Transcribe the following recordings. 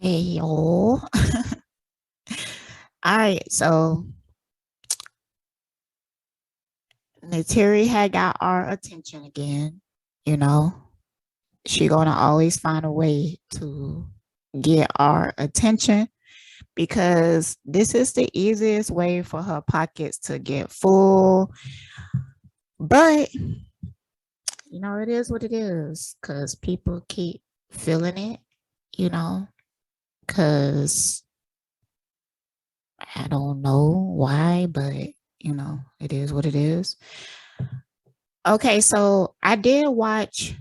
Hey, yo. All right, so Neytiri had got our attention again. You know, she gonna always find a way to get our attention because this is the easiest way for her pockets to get full. But it is what it is because people keep feeling it. You know, because I don't know why, but it is what it is. Okay, so I did watch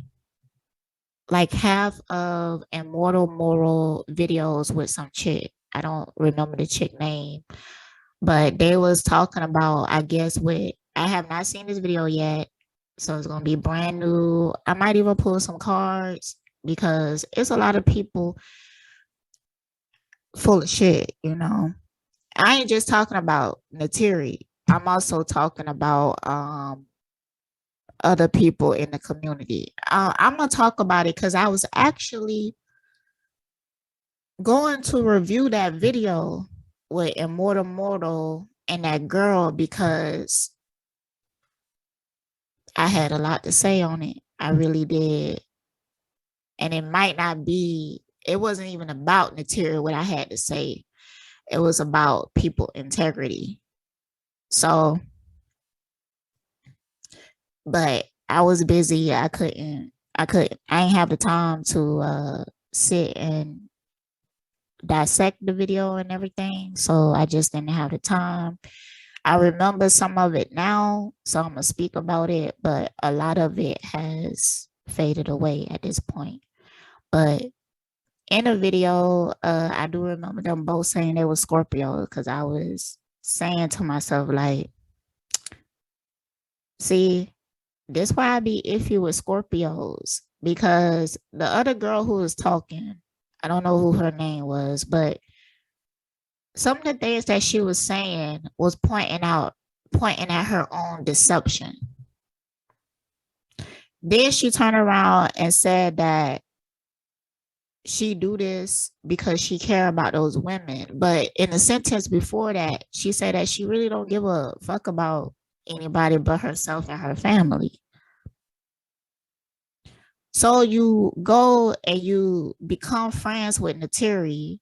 like half of Immortal Moral videos with some chick. I don't remember the chick name, but they was talking about, I guess, I have not seen this video yet, so it's gonna be brand new. I might even pull some cards because it's a lot of people full of shit. I ain't just talking about Neytiri. I'm also talking about other people in the community. I'm gonna talk about it because I was actually going to review that video with Immortal Mortal and that girl because I had a lot to say on it. I really did. And it wasn't even about Neytiri what I had to say. It was about people integrity. So, but I was busy. I ain't have the time to sit and dissect the video and everything. So I just didn't have the time. I remember some of it now, so I'm gonna speak about it, but a lot of it has faded away at this point. But in a video, I do remember them both saying they were Scorpio because I was saying to myself, like, see, this why I be iffy with Scorpios because the other girl who was talking, I don't know who her name was, but some of the things that she was saying was pointing at her own deception. Then she turned around and said that she do this because she care about those women. But in the sentence before that, she said that she really don't give a fuck about anybody but herself and her family. So you go and you become friends with Neytiri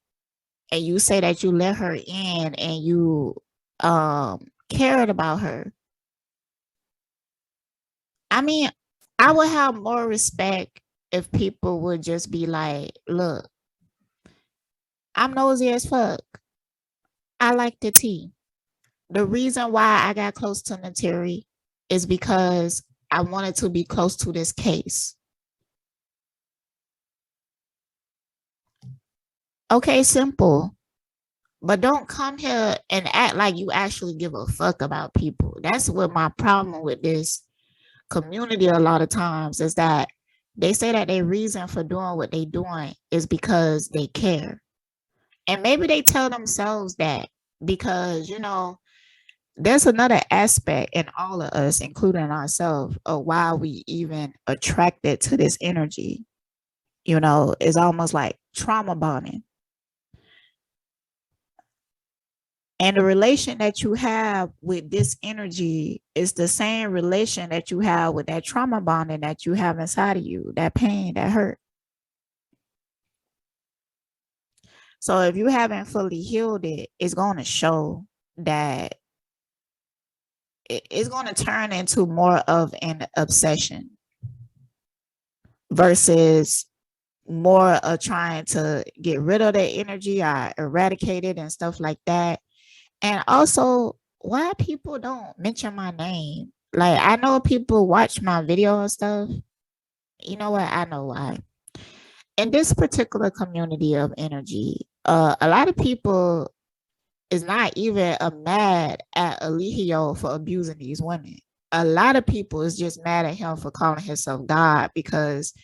and you say that you let her in and you cared about her. I mean, I would have more respect if people would just be like, look, I'm nosy as fuck. I like the tea. The reason why I got close to Neytiri is because I wanted to be close to this case. Okay, simple. But don't come here and act like you actually give a fuck about people. That's what my problem with this community a lot of times is that they say that their reason for doing what they doing is because they care. And maybe they tell themselves that because, there's another aspect in all of us, including ourselves, of why we even attracted to this energy. It's almost like trauma bonding. And the relation that you have with this energy is the same relation that you have with that trauma bonding that you have inside of you, that pain, that hurt. So if you haven't fully healed it, it's going to show that it's going to turn into more of an obsession versus more of trying to get rid of that energy or eradicate it and stuff like that. And also, why people don't mention my name? Like, I know people watch my video and stuff. You know what? I know why. In this particular community of energy, a lot of people is not even mad at Eligio for abusing these women. A lot of people is just mad at him for calling himself God because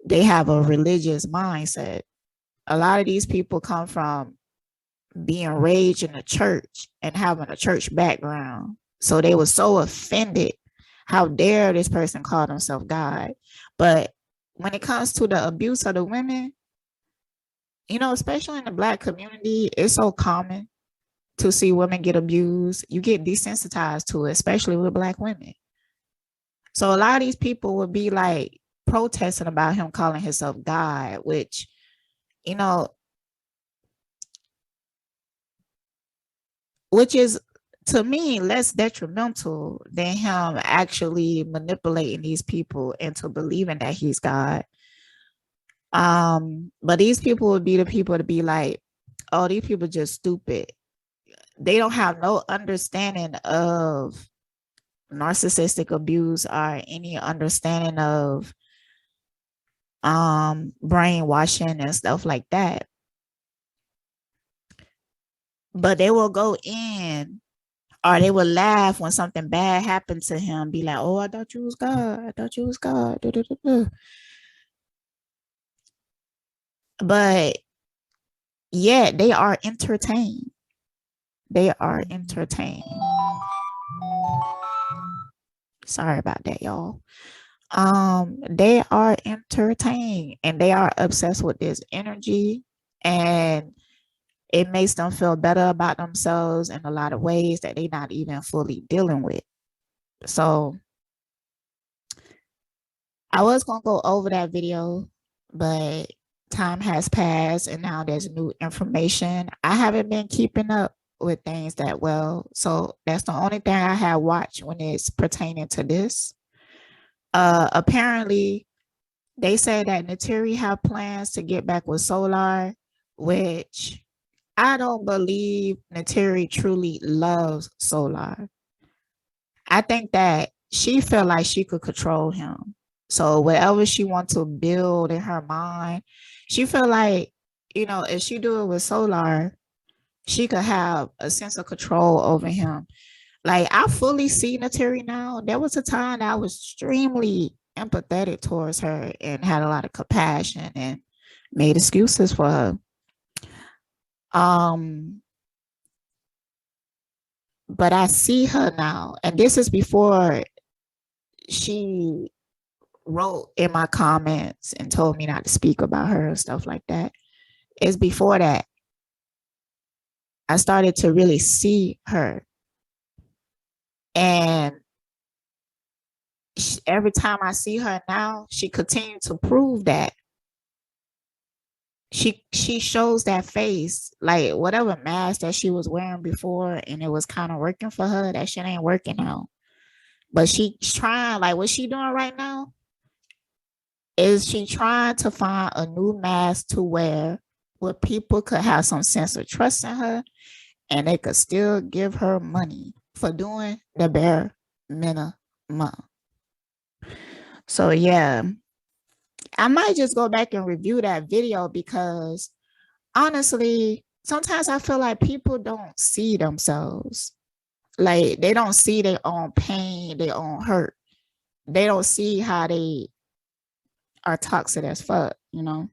they have a religious mindset. A lot of these people come from being raised in a church and having a church background. So they were so offended. How dare this person call themselves God? But when it comes to the abuse of the women, you know, especially in the Black community, it's so common to see women get abused. You get desensitized to it, especially with Black women. So a lot of these people would be like protesting about him calling himself God, which, you know, which is to me less detrimental than him actually manipulating these people into believing that he's God. But these people would be the people to be like, oh, these people just stupid. They don't have no understanding of narcissistic abuse or any understanding of brainwashing and stuff like that. But they will go in or they will laugh when something bad happened to him, be like, oh, I thought you was God. I thought you was God. Da, da, da, da. But yet they are entertained. They are entertained. Sorry about that, y'all. They are entertained and they are obsessed with this energy, and it makes them feel better about themselves in a lot of ways that they're not even fully dealing with. So I was gonna go over that video, but time has passed and now there's new information. I haven't been keeping up with things that well, so that's the only thing I have watched when it's pertaining to this. Apparently they say that Neytiri have plans to get back with Solar, which I don't believe Neytiri truly loves Solar. I think that she felt like she could control him. So whatever she wants to build in her mind, she felt like, you know, if she do it with Solar, she could have a sense of control over him. Like I fully see Neytiri now. There was a time that I was extremely empathetic towards her and had a lot of compassion and made excuses for her. But I see her now, and this is before she wrote in my comments and told me not to speak about her and stuff like that. It's before that I started to really see her. And every time I see her now, she continued to prove that. She shows that face, like whatever mask that she was wearing before and it was kind of working for her, that shit ain't working now. But she's trying, like what she doing right now is she trying to find a new mask to wear where people could have some sense of trust in her and they could still give her money for doing the bare minimum. So yeah, I might just go back and review that video because honestly, sometimes I feel like people don't see themselves. Like they don't see their own pain, their own hurt. They don't see how they are toxic as fuck, you know?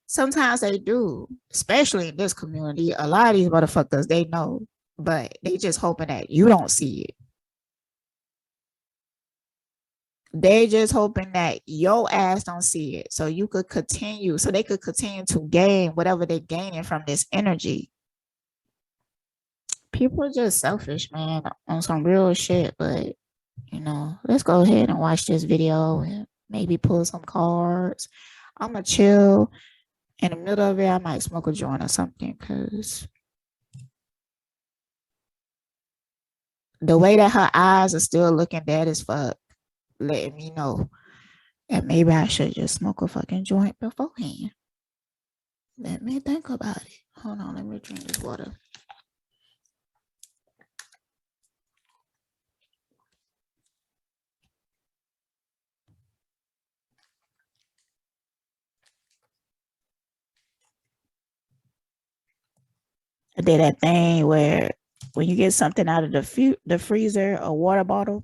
Sometimes they do, especially in this community. A lot of these motherfuckers, they know, but they just hoping that you don't see it. They just hoping that your ass don't see it, so you could continue, so they could continue to gain whatever they're gaining from this energy. People are just selfish, man, on some real shit. But you know, let's go ahead and watch this video and maybe pull some cards. I'ma chill. In the middle of it, I might smoke a joint or something because the way that her eyes are still looking dead as fuck, letting me know that maybe I should just smoke a fucking joint beforehand. Let me think about it. Hold on, let me drink this water. I did that thing where when you get something out of the freezer, a water bottle,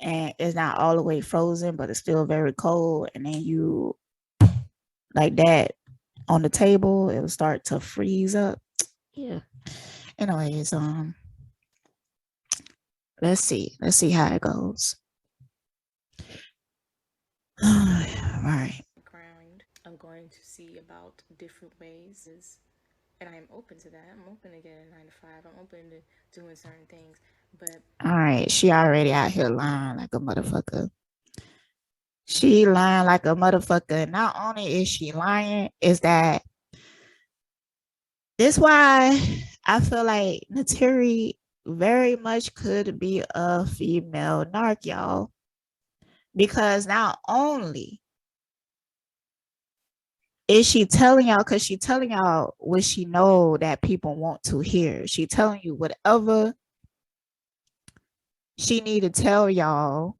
and it's not all the way frozen, but it's still very cold, and then you like that on the table, it'll start to freeze up. Yeah. Anyways, let's see how it goes. All right. going to see about different ways. And I am open to that. I'm open to getting a 9 to 5. I'm open to doing certain things. But All right, she already out here lying like a motherfucker. She lying like a motherfucker. Not only is she lying, is that this why I feel like Neytiri very much could be a female narc, y'all. Because not only is she telling y'all, because she telling y'all what she know that people want to hear. She telling you whatever she need to tell y'all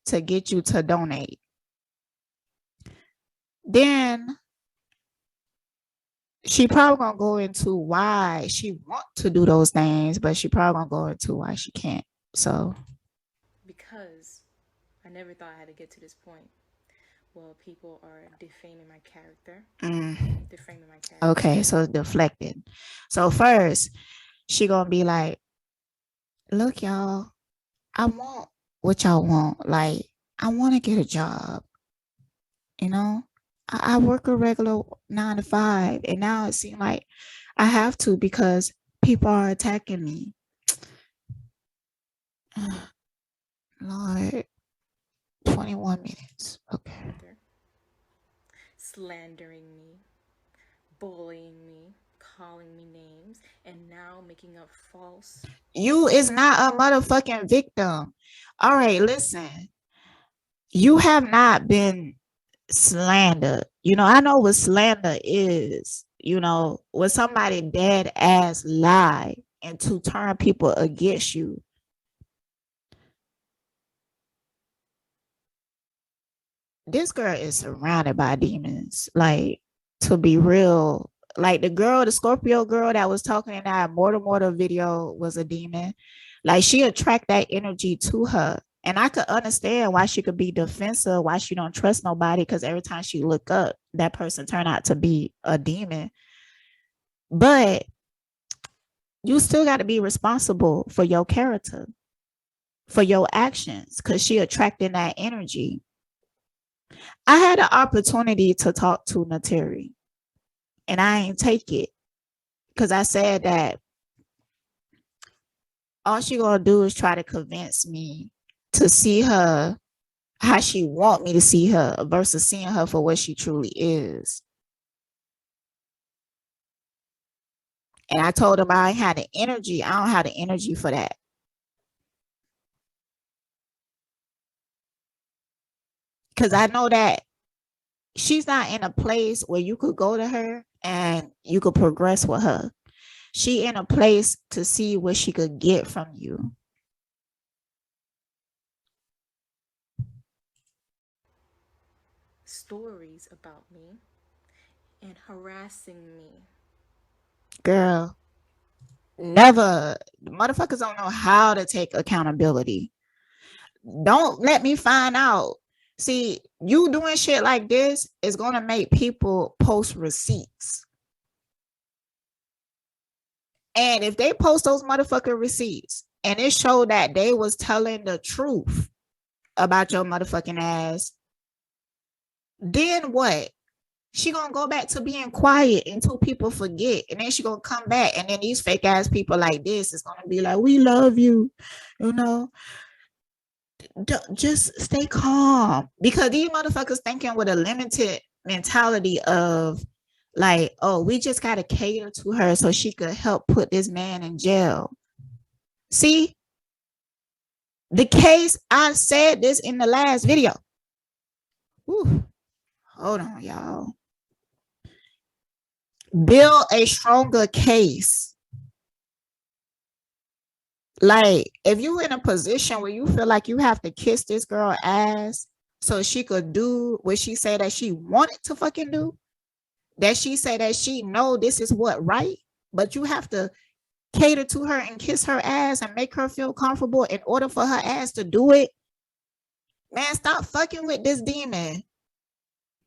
to get you to donate. Then she probably gonna go into why she want to do those things, but she probably gonna go into why she can't. So because I never thought I had to get to this point. Well, people are defaming my character. Defaming my character. Okay, so it's deflected. So first, she gonna be like, look, y'all, I want what y'all want. Like, I want to get a job. You know, I work a regular 9 to 5, and now it seems like I have to because people are attacking me. Lord, 21 minutes. Okay. Slandering me, bullying me, calling me names, and now making up false. You is not a motherfucking victim. All right, listen. You have not been slandered. You know, I know what slander is. You know, when somebody dead ass lie and to turn people against you. This girl is surrounded by demons. Like, to be real, like the Scorpio girl that was talking in that Mortal video was a demon. Like, she attract that energy to her. And I could understand why she could be defensive, why she don't trust nobody, because every time she look up, that person turned out to be a demon. But you still got to be responsible for your character, for your actions, because she attracting that energy. I had an opportunity to talk to Neytiri, and I ain't take it because I said that all she gonna do is try to convince me to see her how she want me to see her versus seeing her for what she truly is. And I told him I ain't had the energy. I don't have the energy for that. Because I know that she's not in a place where you could go to her and you could progress with her. She in a place to see what she could get from you. Stories about me and harassing me. Girl, never. Motherfuckers don't know how to take accountability. Don't let me find out. See, you doing shit like this is going to make people post receipts. And if they post those motherfucking receipts and it showed that they was telling the truth about your motherfucking ass, then what? She gonna go back to being quiet until people forget, and then she gonna come back, and then these fake ass people like this is gonna be like, "We love you," you know. Just stay calm because these motherfuckers thinking with a limited mentality of like, oh, we just gotta cater to her so she could help put this man in jail. See, the case, I said this in the last video. Whew. Hold on, y'all. Build a stronger case. Like, if you in a position where you feel like you have to kiss this girl ass so she could do what she said that she wanted to fucking do, that she said that she know this is what right, but you have to cater to her and kiss her ass and make her feel comfortable in order for her ass to do it. Man, stop fucking with this demon.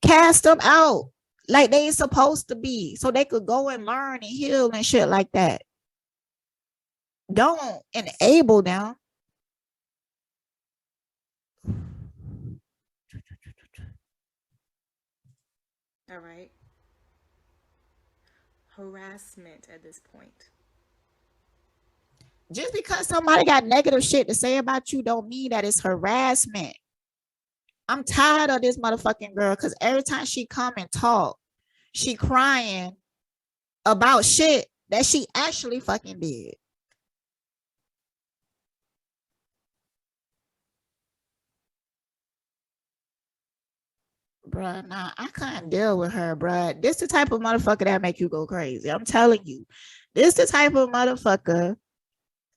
Cast them out like they supposed to be so they could go and learn and heal and shit like that. Don't enable them. All right. Harassment at this point. Just because somebody got negative shit to say about you don't mean that it's harassment. I'm tired of this motherfucking girl because every time she come and talk, she crying about shit that she actually fucking did. Bruh, nah, I can't deal with her, bruh. This the type of motherfucker that make you go crazy. I'm telling you. This the type of motherfucker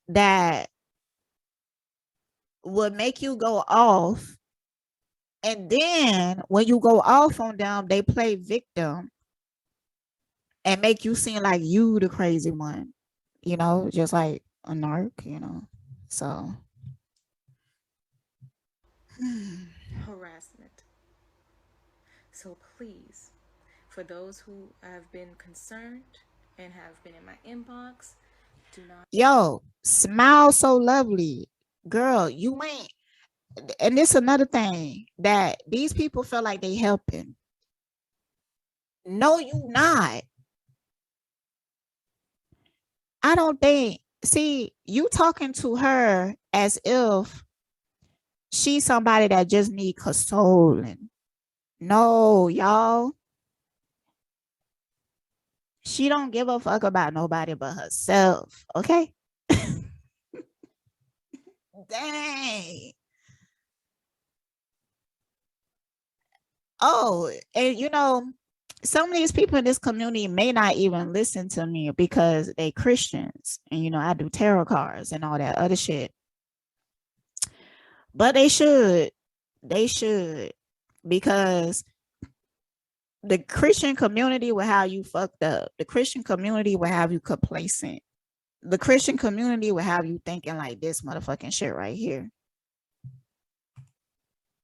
that would make you go off. And then when you go off on them, they play victim and make you seem like you the crazy one. You know, just like a narc, you know. So Harassment. So please, for those who have been concerned and have been in my inbox, do not. yo, smile so lovely. Girl, you ain't. And this another thing that these people feel like they helping. No, you not. I don't think. See, you talking to her as if she's somebody that just need consoling. No, y'all. She don't give a fuck about nobody but herself. Okay. Dang. Oh, and you know, some of these people in this community may not even listen to me because they Christians. And you know, I do tarot cards and all that other shit. But they should. They should. Because the Christian community will have you fucked up. The Christian community will have you complacent. The Christian community will have you thinking like this motherfucking shit right here.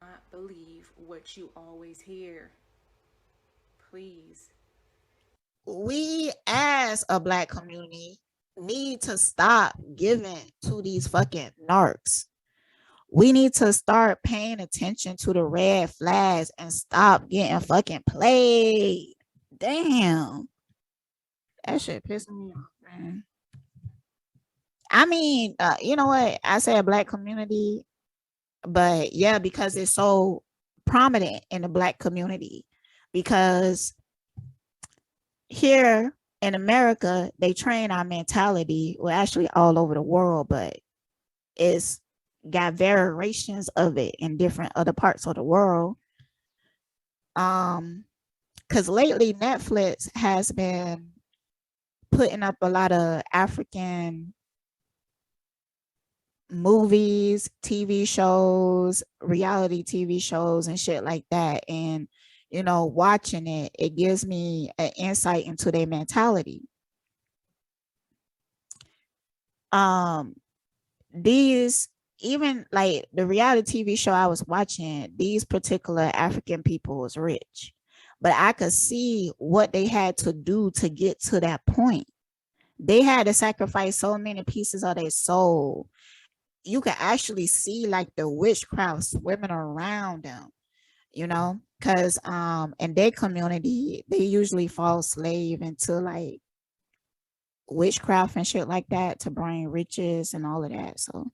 Not believe what you always hear. Please. We as a black community need to stop giving to these fucking narcs. We need to start paying attention to the red flags and stop getting fucking played. Damn. That shit pissed me off, man. I mean, you know what? I say a black community, but yeah, because it's so prominent in the black community. Because here in America, they train our mentality, well, actually all over the world, but it's got variations of it in different other parts of the world. Because lately Netflix has been putting up a lot of African movies, TV shows, reality TV shows, and shit like that. And, you know, watching it, it gives me an insight into their mentality. These, even like the reality TV show I was watching, these particular African people was rich, but I could see what they had to do to get to that point. They had to sacrifice so many pieces of their soul. You could actually see like the witchcraft swimming around them, you know, because in their community they usually fall slave into like witchcraft and shit like that to bring riches and all of that. So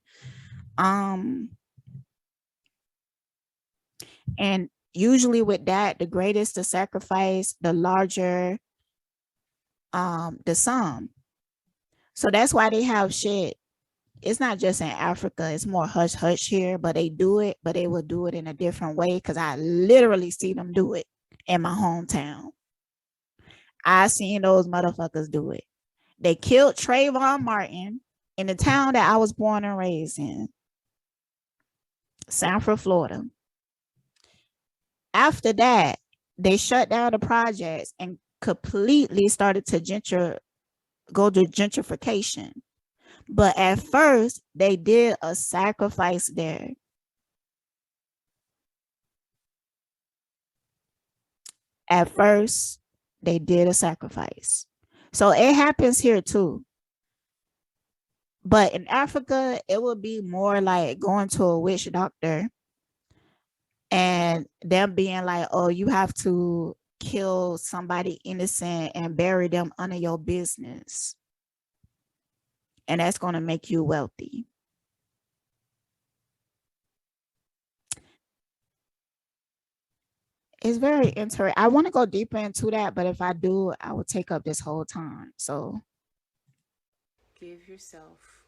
and usually with that, the greatest the sacrifice, the larger the sum. So that's why they have shit. It's not just in Africa, it's more hush hush here, but they do it, but they will do it in a different way because I literally see them do it in my hometown. I seen those motherfuckers do it. They killed Trayvon Martin in the town that I was born and raised in, Sanford, Florida. After that, they shut down the projects and completely started to go to gentrification. But at first, they did a sacrifice there. At first, they did a sacrifice. So it happens here too. But in Africa, it would be more like going to a witch doctor and them being like, oh, you have to kill somebody innocent and bury them under your business. And that's going to make you wealthy. It's very interesting. I want to go deeper into that, but if I do, I will take up this whole time. So give yourself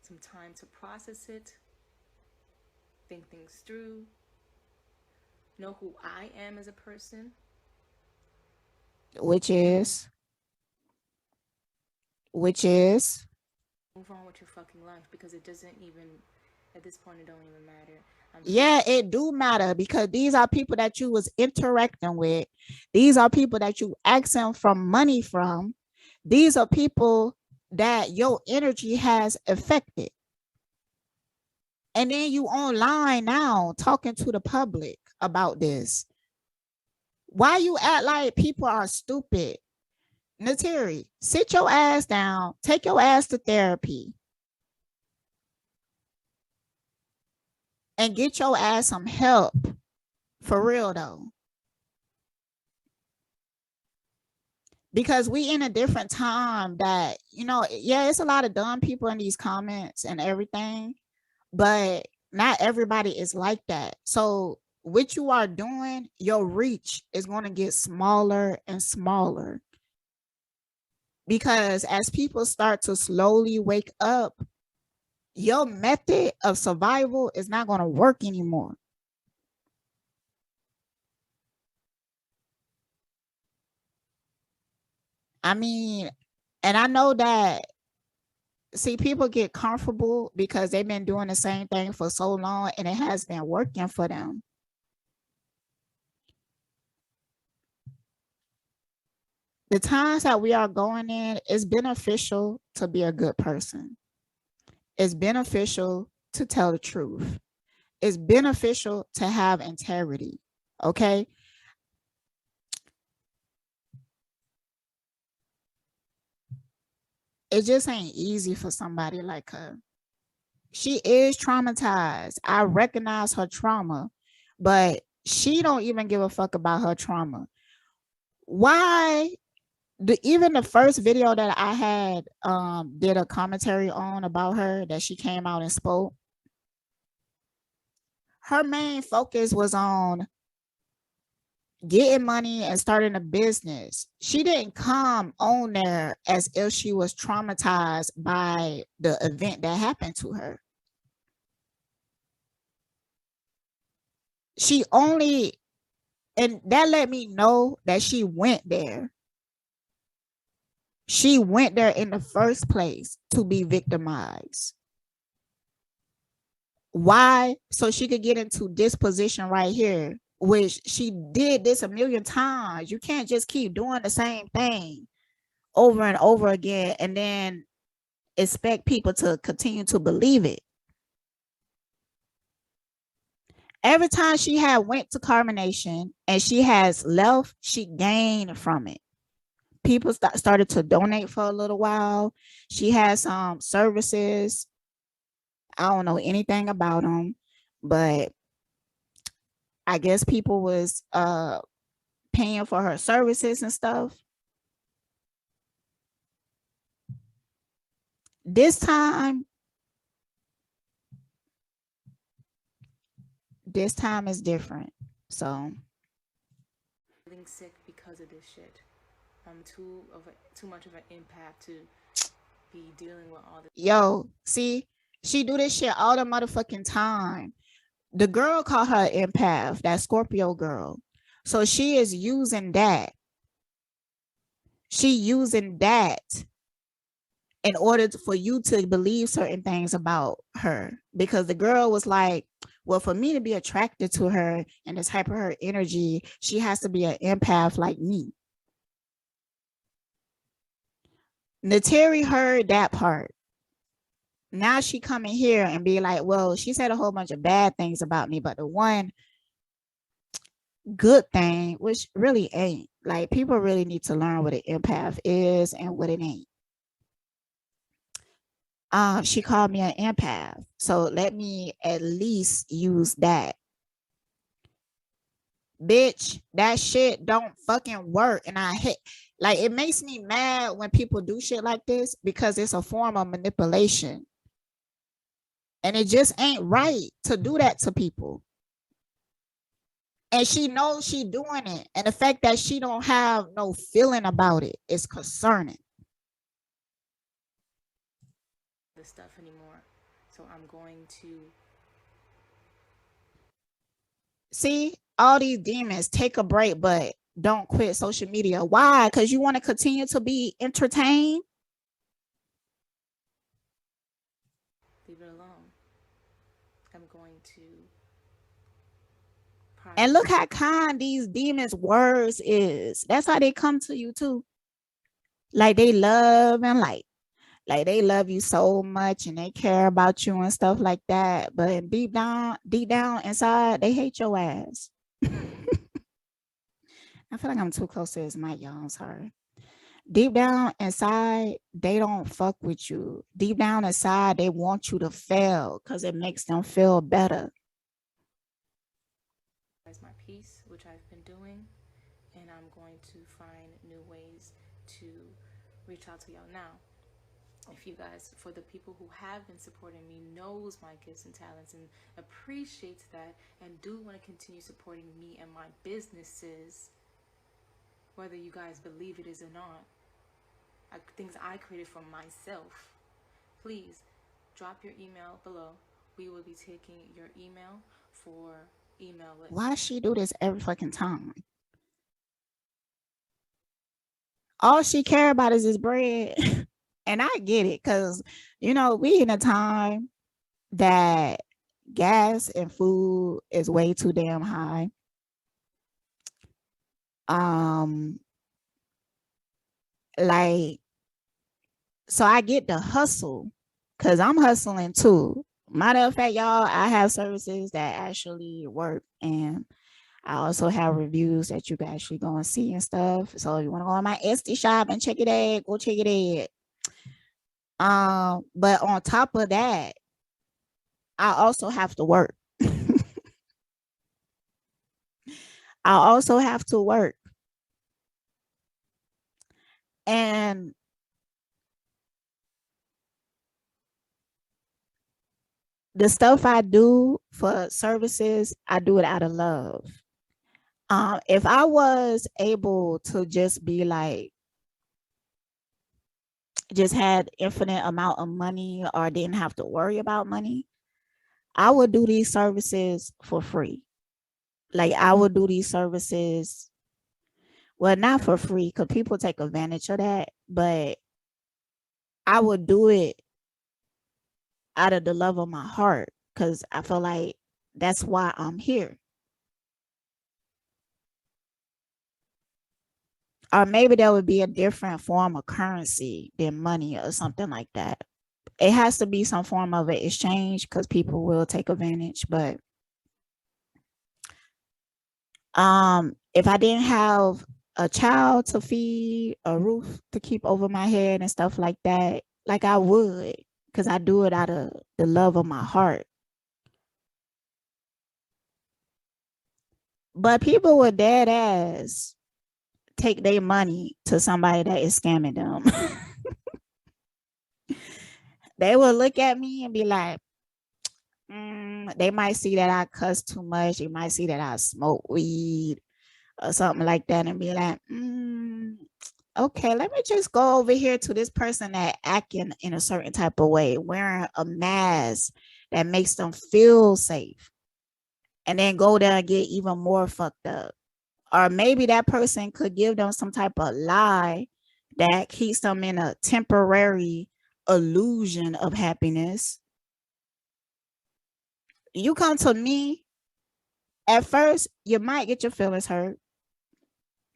some time to process it, think things through, know who I am as a person. Which is move on with your fucking life, because it doesn't even, at this point, it don't even matter. Yeah, it do matter, because these are people that you was interacting with. These are people that you asking for money from. These are people that your energy has affected. And then you online now talking to the public about this. Why you act like people are stupid? Neytiri, sit your ass down. Take your ass to therapy. And get your ass some help. For real, though. Because we in a different time that, you know, yeah, it's a lot of dumb people in these comments and everything. But not everybody is like that. So what you are doing, your reach is going to get smaller and smaller. Because as people start to slowly wake up, your method of survival is not going to work anymore. I mean, and I know that, see, people get comfortable because they've been doing the same thing for so long and it has been working for them. The times that we are going in, it's beneficial to be a good person. It's beneficial to tell the truth. It's beneficial to have integrity. Okay. It just ain't easy for somebody like her. She is traumatized. I recognize her trauma, but she don't even give a fuck about her trauma. Why? Even the first video that I had did a commentary on about her, that she came out and spoke, her main focus was on getting money and starting a business. She didn't come on there as if she was traumatized by the event that happened to her. She only, and that let me know that she went there. She went there in the first place to be victimized. Why? So she could get into this position right here, which she did this a million times. You can't just keep doing the same thing over and over again and then expect people to continue to believe it. Every time she had went to Carbonation and she has left, she gained from it. People started to donate for a little while. She has some services. I don't know anything about them, but I guess people was paying for her services and stuff. This time is different. So feeling sick because of this shit. I'm too much of an empath to be dealing with all this. Yo, see, she do this shit all the motherfucking time. The girl called her empath, that Scorpio girl. So she is using that. She using that in order for you to believe certain things about her. Because the girl was like, well, for me to be attracted to her and the type of her energy, she has to be an empath like me. Neytiri heard that part. Now she come in here and be like, well, she said a whole bunch of bad things about me, but the one good thing, which really ain't, like, people really need to learn what an empath is and what it ain't. She called me an empath, so let me at least use that. Bitch, that shit don't fucking work. And I hate, like, it makes me mad when people do shit like this because it's a form of manipulation. And it just ain't right to do that to people. And she knows she doing it. And the fact that she don't have no feeling about it is concerning. This stuff anymore. So I'm going to see all these demons take a break, but don't quit social media. Why? Because you want to continue to be entertained. leave it alone. I'm going to and look how kind these demons' words is. That's how they come to you too. Like they love and like they love you so much and they care about you and stuff like that. But deep down inside, they hate your ass. I feel like I'm too close to this mic, y'all. I'm sorry. Deep down inside, they don't fuck with you. Deep down inside, they want you to fail because it makes them feel better. As my piece, which I've been doing, and I'm going to find new ways to reach out to y'all now. If you guys, for the people who have been supporting me, knows my gifts and talents and appreciates that and do want to continue supporting me and my businesses, whether you guys believe it is or not, things I created for myself, please drop your email below. We will be taking your email for email list. Why she do this every fucking time? All she care about is his bread. And I get it, because, you know, we in a time that gas and food is way too damn high. Like, so I get the hustle because I'm hustling too. Matter of fact, y'all, I have services that actually work, and I also have reviews that you can actually go and see and stuff. So if you want to go on my Etsy shop and check it out, go check it out. But on top of that, I also have to work. I also have to work. And the stuff I do for services, I do it out of love. If I was able to just be like, just had infinite amount of money or didn't have to worry about money, I would do these services for free. Like I would do these services, well, not for free because people take advantage of that, but I would do it out of the love of my heart because I feel like that's why I'm here. Or maybe there would be a different form of currency than money or something like that. It has to be some form of an exchange because people will take advantage. But if I didn't have a child to feed, a roof to keep over my head and stuff like that, like I would, because I do it out of the love of my heart. But people would dead ass take their money to somebody that is scamming them. They will look at me and be like, they might see that I cuss too much. They might see that I smoke weed or something like that and be like, okay, let me just go over here to this person that acting in a certain type of way, wearing a mask that makes them feel safe, and then go there and get even more fucked up. Or maybe that person could give them some type of lie that keeps them in a temporary illusion of happiness. You come to me, at first, you might get your feelings hurt.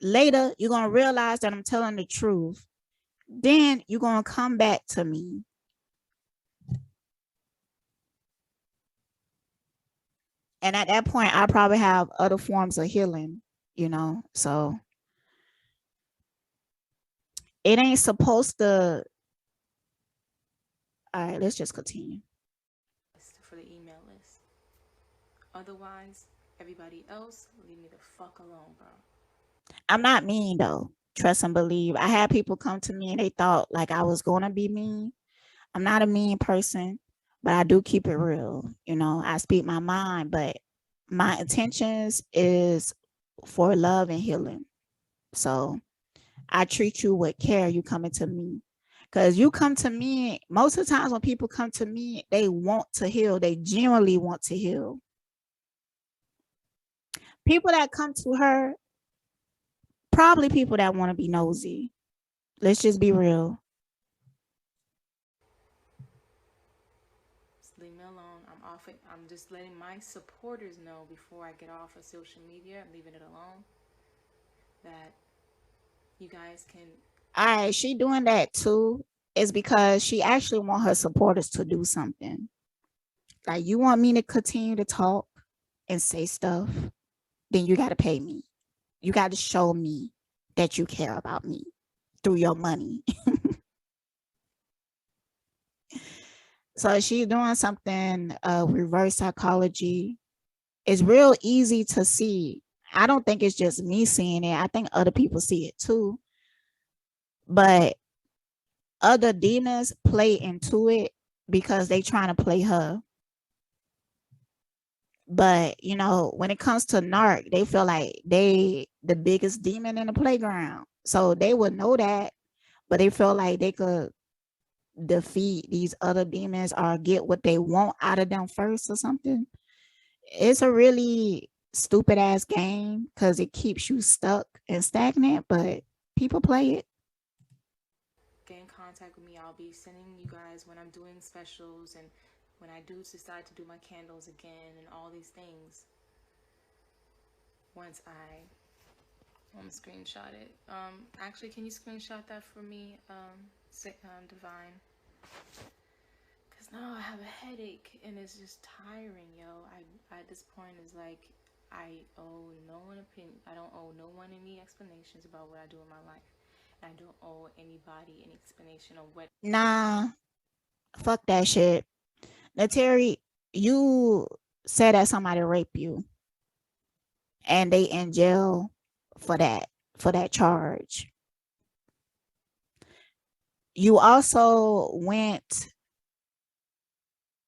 Later, you're going to realize that I'm telling the truth. Then you're going to come back to me. And at that point, I probably have other forms of healing, you know? So it ain't supposed to. All right, let's just continue. For the email list. Otherwise, Everybody else, leave me the fuck alone, bro. I'm not mean though. Trust and believe. I had people come to me and they thought like I was gonna be mean. I'm not a mean person, but I do keep it real. You know, I speak my mind, but my intentions is for love and healing. So I treat you with care. You coming to me. Because you come to me, most of the times when people come to me, they want to heal. They genuinely want to heal. People that come to her, probably people that want to be nosy. Let's just be real. Just leave me alone. I'm off it. I'm just letting my supporters know before I get off of social media. I'm leaving it alone. That you guys can. All right, she doing that too. Is because she actually want her supporters to do something. Like you want me to continue to talk and say stuff, then you got to pay me. You got to show me that you care about me through your money. So she's doing something reverse psychology. It's real easy to see. I don't think it's just me seeing it. I think other people see it too. But other demons play into it because they trying to play her. But you know, when it comes to narc, they feel like they the biggest demon in the playground. So they would know that, but they feel like they could defeat these other demons or get what they want out of them first or something. It's a really stupid ass game because it keeps you stuck and stagnant, but people play it. Get in contact with me. I'll be sending you guys when I'm doing specials and when I do decide to do my candles again and all these things. Once I'm screenshot it. Actually, can you screenshot that for me, Divine? Cause now I have a headache and it's just tiring, yo. I at this point is like I owe no one opinion. I don't owe no one any explanations about what I do in my life. I don't owe anybody any explanation of what. Nah, fuck that shit. Neytiri, you said that somebody raped you and they in jail for that charge. You also went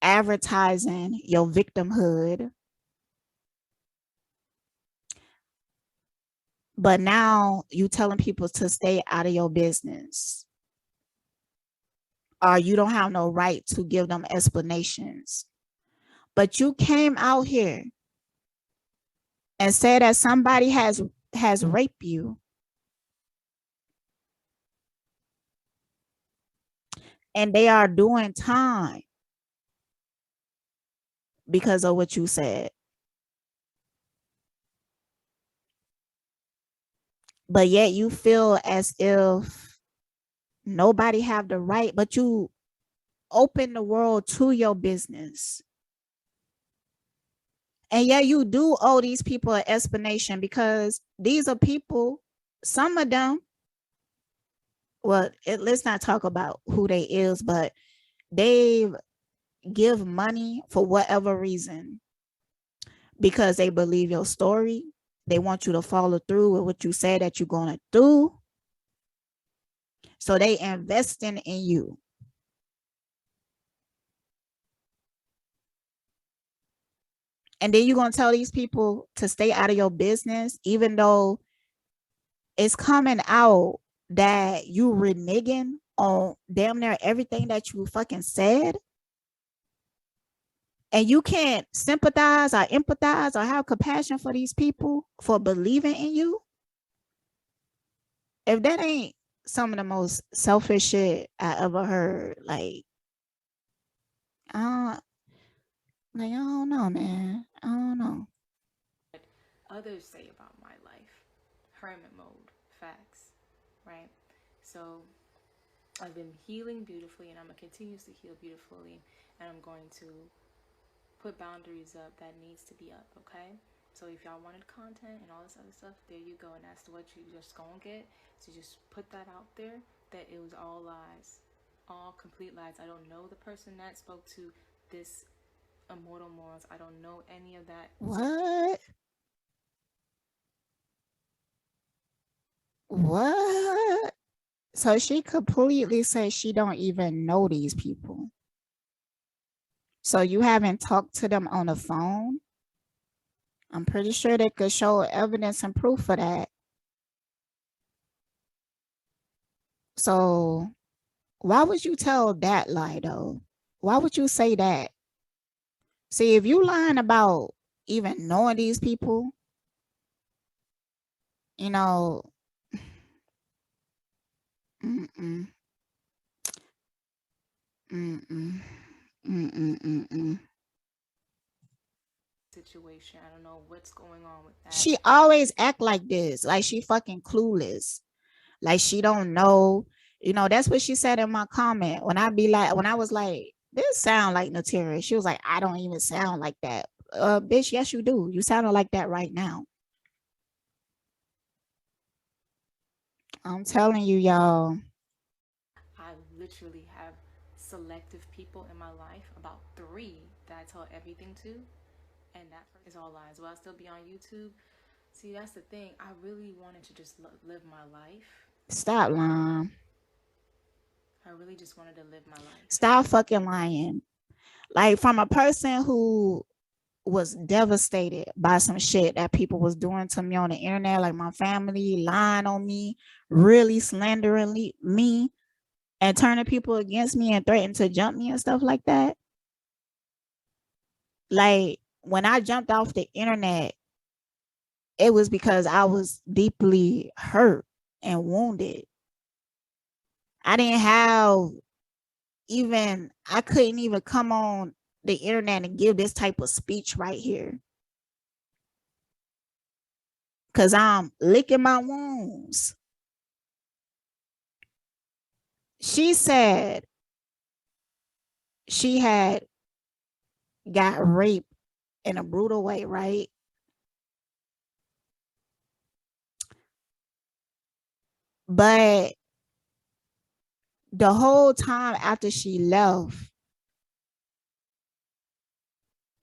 advertising your victimhood, but now you telling people to stay out of your business, or you don't have no right to give them explanations. But you came out here and said that somebody has raped you, and they are doing time because of what you said. But yet you feel as if nobody have the right, but you open the world to your business. And yeah, you do owe these people an explanation because these are people, some of them, well, let's not talk about who they is, but they give money for whatever reason because they believe your story. They want you to follow through with what you say that you're going to do. So they investing in you. And then you're going to tell these people to stay out of your business, even though it's coming out that you reneging on damn near everything that you fucking said. And you can't sympathize or empathize or have compassion for these people for believing in you. If that ain't some of the most selfish shit I ever heard, I don't know, man. I don't know. Others say about my life. Hermit mode. Facts. Right? So I've been healing beautifully and I'm going to continuously heal beautifully. And I'm going to put boundaries up that needs to be up, okay? So if y'all wanted content and all this other stuff, there you go. And that's what you just gonna get. So just put that out there that it was all lies. All complete lies. I don't know the person that spoke to this Immortal Morals. I don't know any of that. What? What? So she completely says she don't even know these people. So you haven't talked to them on the phone? I'm pretty sure they could show evidence and proof of that. So why would you tell that lie though? Why would you say that? See, if you lying about even knowing these people, you know, mm-mm, mm-mm, mm-mm. Situation. I don't know what's going on with that. She always act like this, like she fucking clueless, like she don't know. You know, that's what she said in my comment. When I was like, this sound like Neytiri. She was like, I don't even sound like that. Bitch, yes you do. You sounded like that right now. I'm telling you, y'all. I literally have selective people in my life, about 3 that I tell everything to, and that is all lies. Will I still be on YouTube? See, that's the thing. I really wanted to just live my life. Stop lying. I really just wanted to live my life. Stop fucking lying. Like from a person who was devastated by some shit that people was doing to me on the internet, like my family lying on me, really slandering me and turning people against me and threatening to jump me and stuff like that. Like when I jumped off the internet, it was because I was deeply hurt and wounded. I didn't have I couldn't even come on the internet and give this type of speech right here. Cause I'm licking my wounds. She said she had got raped in a brutal way, right? But the whole time after she left,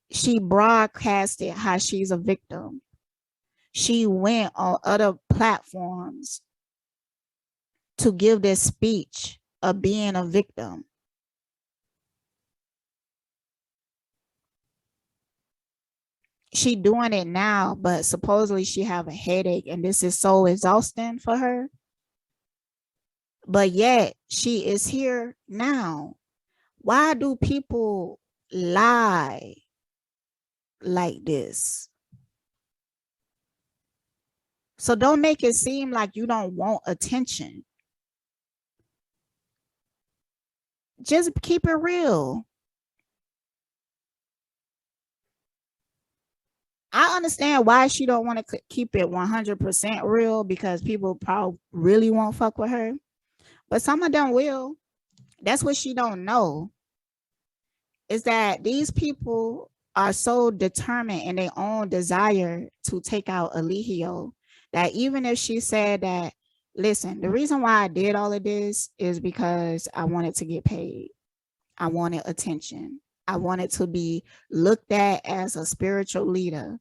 she broadcasted how she's a victim. She went on other platforms to give this speech of being a victim. She doing it now, but supposedly she have a headache and this is so exhausting for her. But yet she is here now. Why do people lie like this? So don't make it seem like you don't want attention. Just keep it real. I understand why she don't want to keep it 100% real, because people probably really won't fuck with her. But some of them will. That's what she don't know, is that these people are so determined in their own desire to take out Eligio that even if she said that, listen, the reason why I did all of this is because I wanted to get paid. I wanted attention. I wanted to be looked at as a spiritual leader.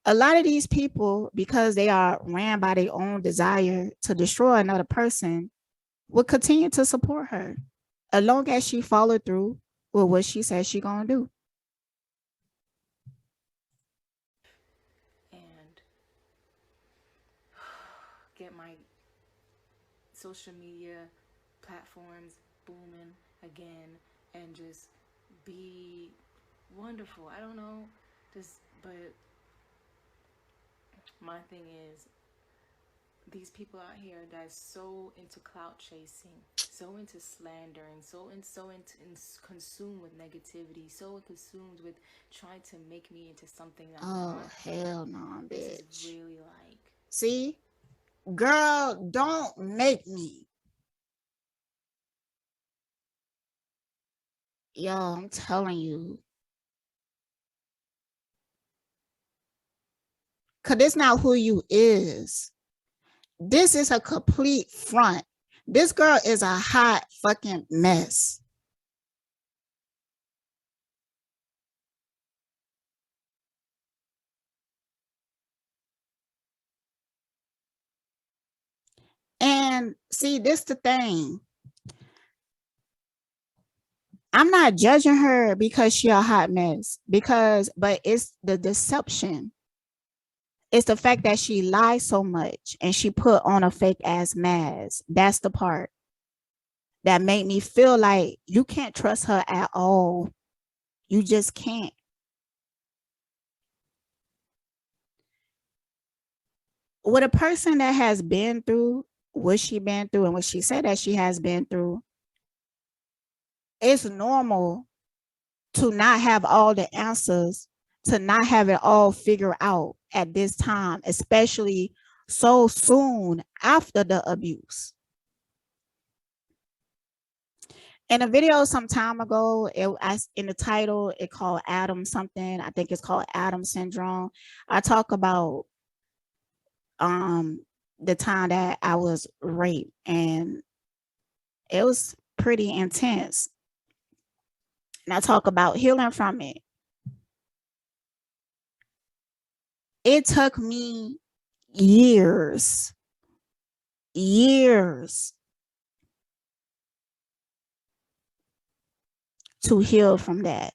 A lot of these people, because they are ran by their own desire to destroy another person, will continue to support her as long as she followed through with what she says she gonna do. And get my social media platforms booming again and just be wonderful. I don't know, but my thing is, these people out here that's so into clout chasing, so into slandering, so consumed with negativity, so consumed with trying to make me into something that I'm not. Hell no, bitch. This is really like, see, girl, don't make me. Yo, I'm telling you. Cause this not who you is. This is a complete front. This girl is a hot fucking mess. And see, this the thing. I'm not judging her because she a hot mess, but it's the deception. It's the fact that she lies so much and she put on a fake ass mask. That's the part that made me feel like you can't trust her at all. You just can't. With a person that has been through what she been through and what she said that she has been through, it's normal to not have all the answers, to not have it all figured out at this time, especially so soon after the abuse. In a video some time ago, in the title, it called Adam something. I think it's called Adam Syndrome. I talk about the time that I was raped, and it was pretty intense. And I talk about healing from it. It took me years to heal from that.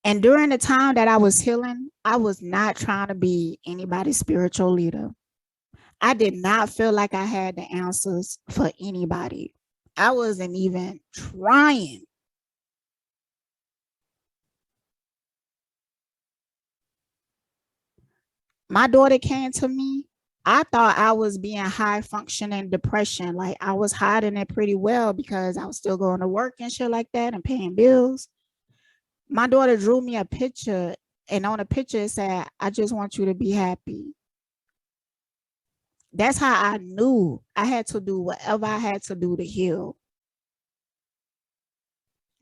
And during the time that I was healing, I was not trying to be anybody's spiritual leader. I did not feel like I had the answers for anybody. I wasn't even trying. My daughter came to me. I thought I was being high functioning depression. Like I was hiding it pretty well because I was still going to work and shit like that and paying bills. My daughter drew me a picture, and on the picture it said, "I just want you to be happy." That's how I knew I had to do whatever I had to do to heal.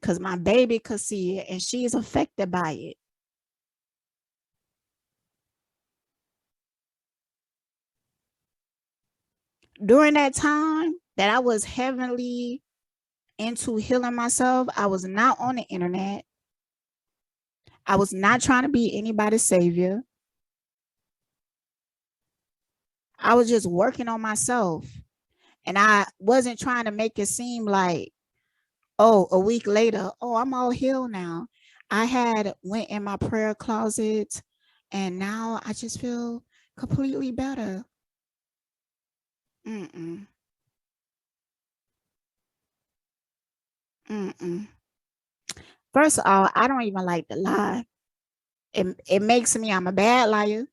Because my baby could see it and she's affected by it. During that time that I was heavily into healing myself, I was not on the internet. I was not trying to be anybody's savior. I was just working on myself. And I wasn't trying to make it seem like, oh, a week later, oh, I'm all healed now. I had went in my prayer closet and now I just feel completely better. Mm-mm. Mm-mm. First of all, I don't even like to lie. It makes me, I'm a bad liar.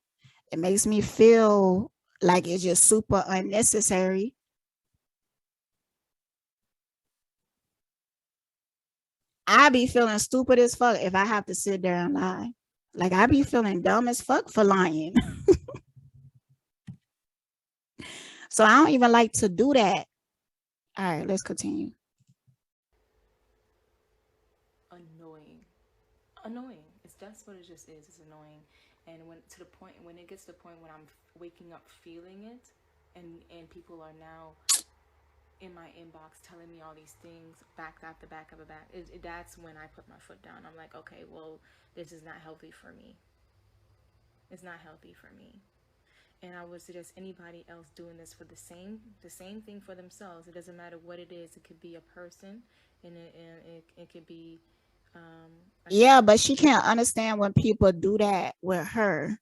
It makes me feel like it's just super unnecessary. I be feeling stupid as fuck if I have to sit there and lie. Like I be feeling dumb as fuck for lying. So I don't even like to do that. All right, let's continue. Annoying. That's what it just is. It's annoying. And when it gets to the point when I'm waking up feeling it, and people are now in my inbox telling me all these things back after back after back, that's when I put my foot down. I'm like, okay, well, this is not healthy for me. It's not healthy for me. And I would suggest anybody else doing this for the same thing for themselves. It doesn't matter what it is. It could be a person, and it could be. Yeah, but she can't understand when people do that with her.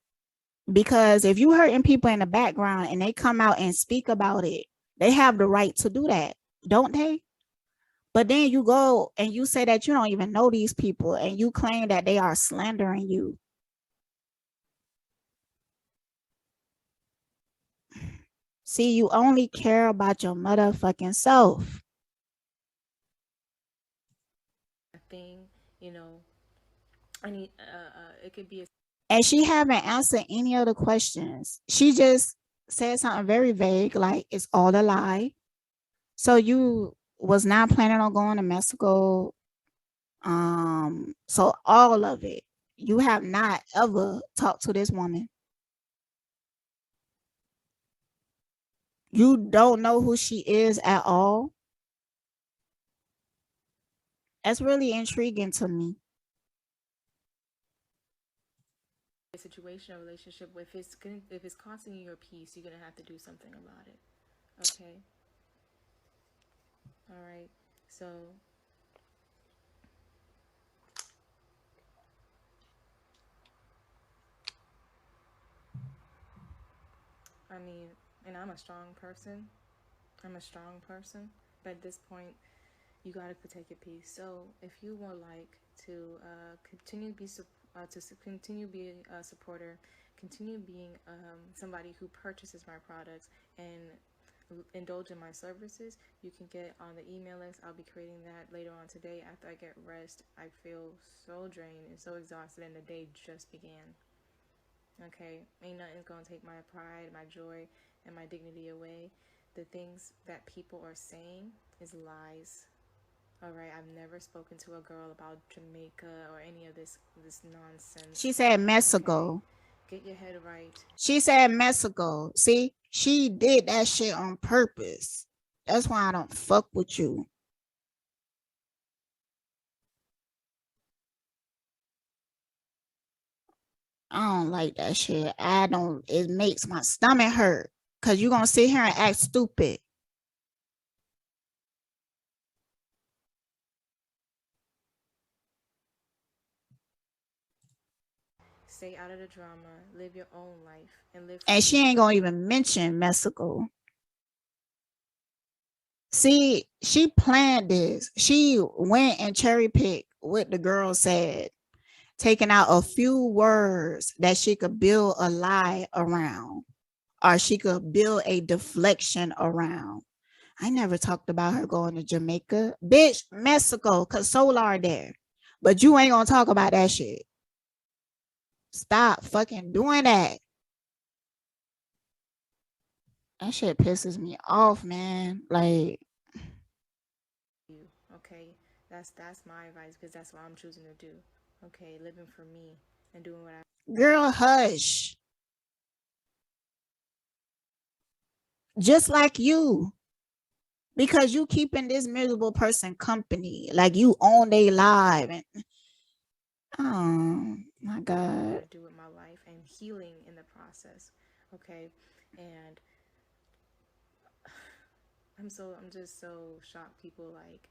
Because if you hurting people in the background and they come out and speak about it, they have the right to do that, don't they? But then you go and you say that you don't even know these people and you claim that they are slandering you. See, you only care about your motherfucking self. Thing, you know, I need, it could be a. And she haven't answered any of the questions. She just said something very vague, like it's all a lie. So you was not planning on going to Mexico. So all of it. You have not ever talked to this woman. You don't know who she is at all. That's really intriguing to me. situation or relationship, if it's costing you your peace, you're gonna have to do something about it. Okay. All right. So I mean, and I'm a strong person. But at this point, you gotta protect your peace. So if you would like to continue to be a supporter, continue being somebody who purchases my products and indulge in my services, you can get on the email list. I'll be creating that later on today after I get rest. I feel so drained and so exhausted, and the day just began. Okay, ain't nothing's gonna take my pride, my joy, and my dignity away. The things that people are saying is lies. All right, I've never spoken to a girl about Jamaica or any of this nonsense. She said Mexico. Okay? Get your head right. She said Mexico. See, she did that shit on purpose. That's why I don't fuck with you. I don't like that shit. It makes my stomach hurt. Cause you're gonna sit here and act stupid. Stay out of the drama, live your own life, and live. And she ain't gonna even mention Mexico. See, she planned this. She went and cherry picked what the girl said, taking out a few words that she could build a lie around, or she could build a deflection around. I never talked about her going to Jamaica. Bitch, Mexico, cause Solar there. But you ain't gonna talk about that shit. Stop fucking doing that. That shit pisses me off, man. Like, okay, that's my advice, because that's what I'm choosing to do. Okay, living for me and doing what I. Girl, hush. Just like you. Because you keeping this miserable person company. Like you own their life. And oh my God. Do with my life and healing in the process. Okay. And I'm just so shocked people like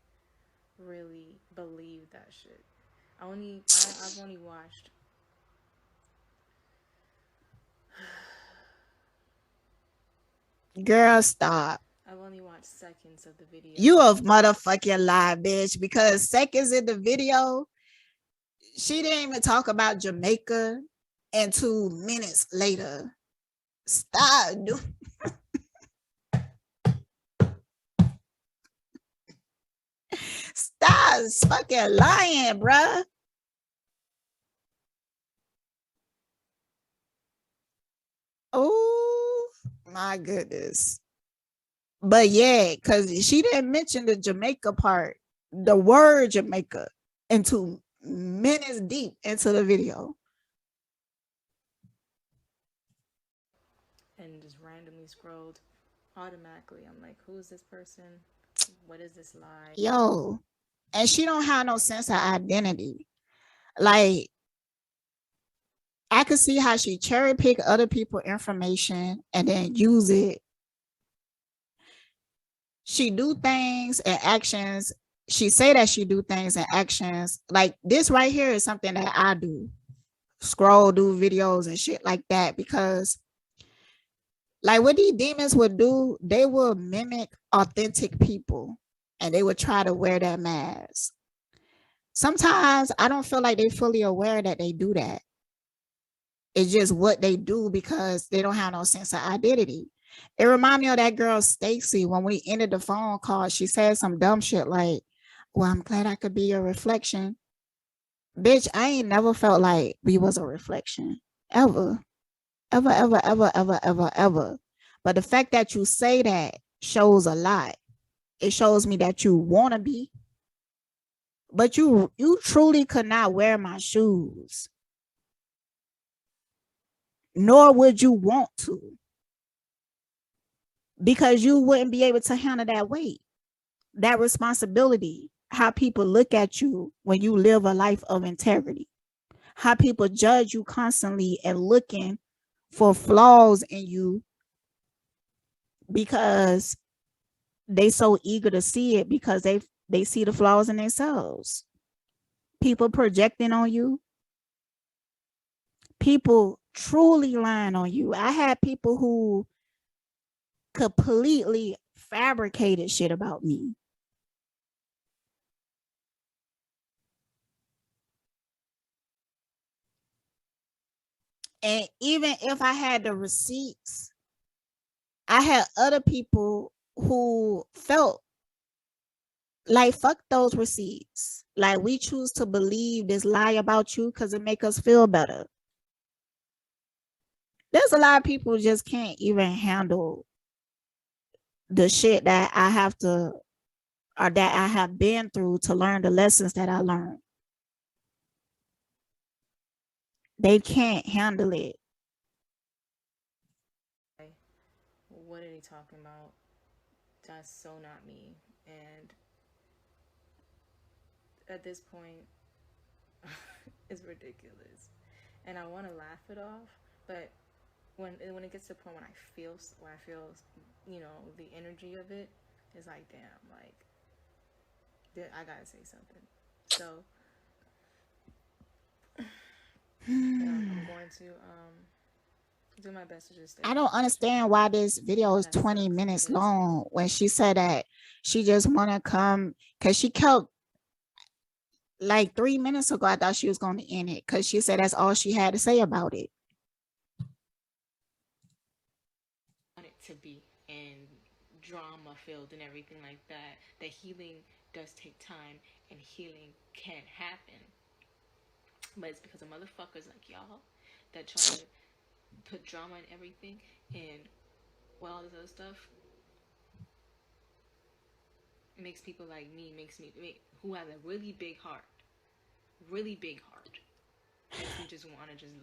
really believe that shit. I've only watched Girl, stop. I've only watched seconds of the video. You a motherfucking lie, bitch. Because seconds in the video, she didn't even talk about Jamaica, and 2 minutes later. Stop. Stop fucking lying, bruh. Oh my goodness. But yeah, because she didn't mention the Jamaica part, the word Jamaica, into minutes deep into the video. And just randomly scrolled automatically. I'm like, who is this person? What is this lie? Yo, and she don't have no sense of identity. Like, I could see how she cherry pick other people's information and then use it. She do things and actions. She say that she do things and actions. Like this right here is something that I do. Scroll, do videos and shit like that, because like what these demons would do, they will mimic authentic people and they would try to wear that mask. Sometimes I don't feel like they fully aware that they do that. It's just what they do because they don't have no sense of identity. It reminds me of that girl Stacy when we ended the phone call. She said some dumb shit like, well, I'm glad I could be your reflection. Bitch, I ain't never felt like we was a reflection. Ever. Ever, ever, ever, ever, ever, ever. But the fact that you say that shows a lot. It shows me that you want to be. But you truly could not wear my shoes. Nor would you want to. Because you wouldn't be able to handle that weight, that responsibility, how people look at you when you live a life of integrity. how people judge you constantly and looking for flaws in you because they so eager to see it because they see the flaws in themselves. People projecting on you, people truly lying on you. I had people who completely fabricated shit about me. And even if I had the receipts, I had other people who felt like fuck those receipts. Like we choose to believe this lie about you because it make us feel better. There's a lot of people who just can't even handle the shit that I have to or that I have been through to learn the lessons that I learned. They can't handle it. What are they talking about? That's so not me. And at this point, it's ridiculous. And I want to laugh it off, but when it gets to the point when I feel, you know, the energy of it is like, damn, like I gotta say something. So I'm going to do my best to just stay. I don't understand why this video is 20 minutes long when she said that she just want to come because she kept like 3 minutes ago. I thought she was going to end it because she said that's all she had to say about it. Want it to be and drama filled and everything like that. That healing does take time and healing can happen. But it's because of motherfuckers like y'all that try to put drama in everything and all this other stuff. It makes people like me, who has a really big heart, makes me just want to just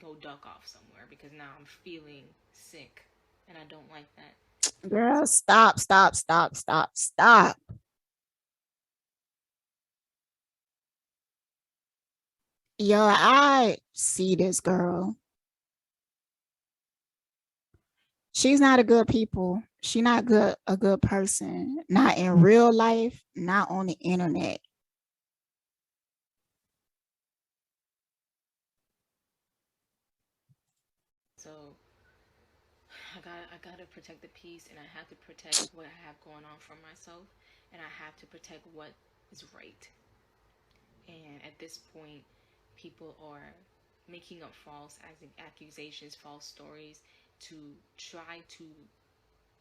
go duck off somewhere because now I'm feeling sick and I don't like that. Girl, stop. Yo, I see this girl. She's not a good people. She's not a good person. Not in real life, not on the internet. So I gotta protect the peace, and I have to protect what I have going on for myself, and I have to protect what is right. And at this point, people are making up false accusations, false stories to try to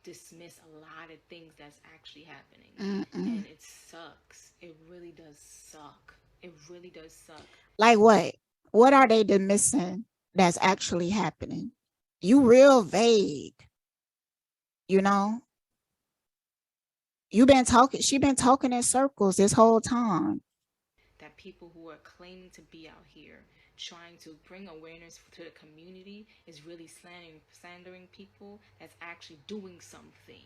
dismiss a lot of things that's actually happening. And it sucks. It really does suck. It really does suck. Like what? What are they dismissing that's actually happening? You real vague. You know? She been talking in circles this whole time. That people who are claiming to be out here trying to bring awareness to the community is really slandering people that's actually doing something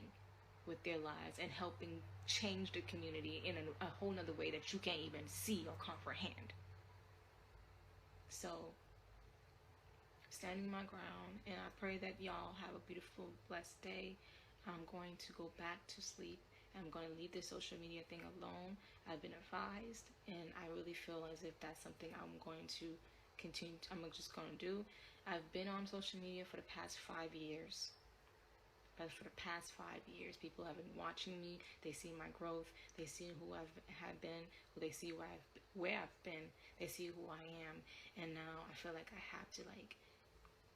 with their lives and helping change the community in a whole nother way that you can't even see or comprehend. So, standing my ground, and I pray that y'all have a beautiful, blessed day. I'm going to go back to sleep. I'm going to leave this social media thing alone. I've been advised, and I really feel as if that's something I'm going to continue. I'm just going to do. I've been on social media for the past 5 years. But for the past 5 years, people have been watching me. They see my growth. They see who I have been. They see where I've been. They see who I am. And now I feel like I have to like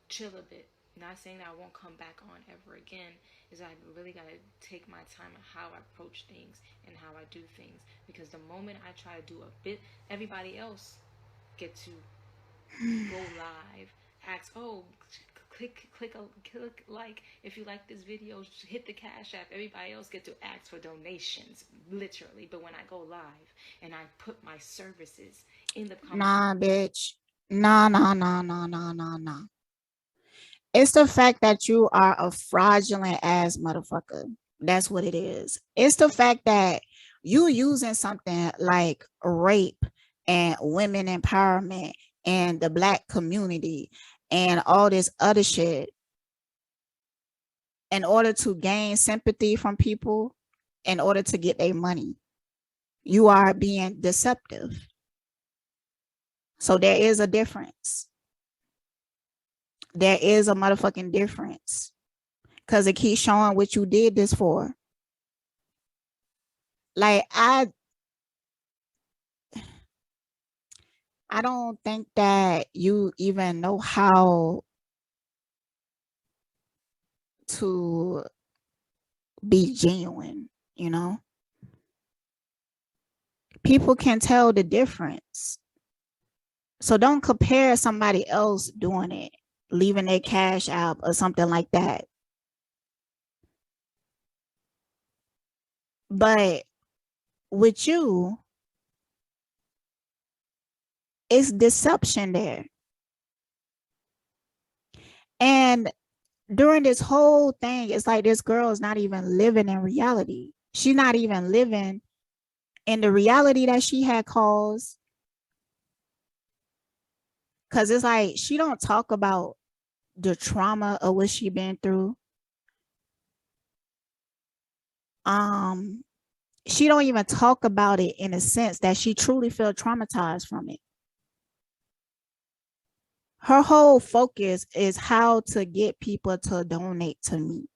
chill a bit. Not saying that I won't come back on ever again, is I really gotta take my time on how I approach things and how I do things. Because the moment I try to do a bit, everybody else get to go live, ask, oh, click like if you like this video, hit the cash app. Everybody else get to ask for donations, literally. But when I go live and I put my services in the comments, nah, bitch, nah. It's the fact that you are a fraudulent ass motherfucker. That's what it is. It's the fact that you using something like rape and women empowerment and the Black community and all this other shit in order to gain sympathy from people, in order to get their money. You are being deceptive. So there is a difference. There is a motherfucking difference. Because it keeps showing what you did this for. Like, I don't think that you even know how to be genuine, you know? People can tell the difference. So don't compare somebody else doing it, leaving their cash out or something like that. But with you, it's deception there. And during this whole thing, it's like this girl is not even living in reality. She's not even living in the reality that she had caused. Because it's like she don't talk about the trauma of what she been through. She don't even talk about it in a sense that she truly feel traumatized from it. Her whole focus is how to get people to donate to me.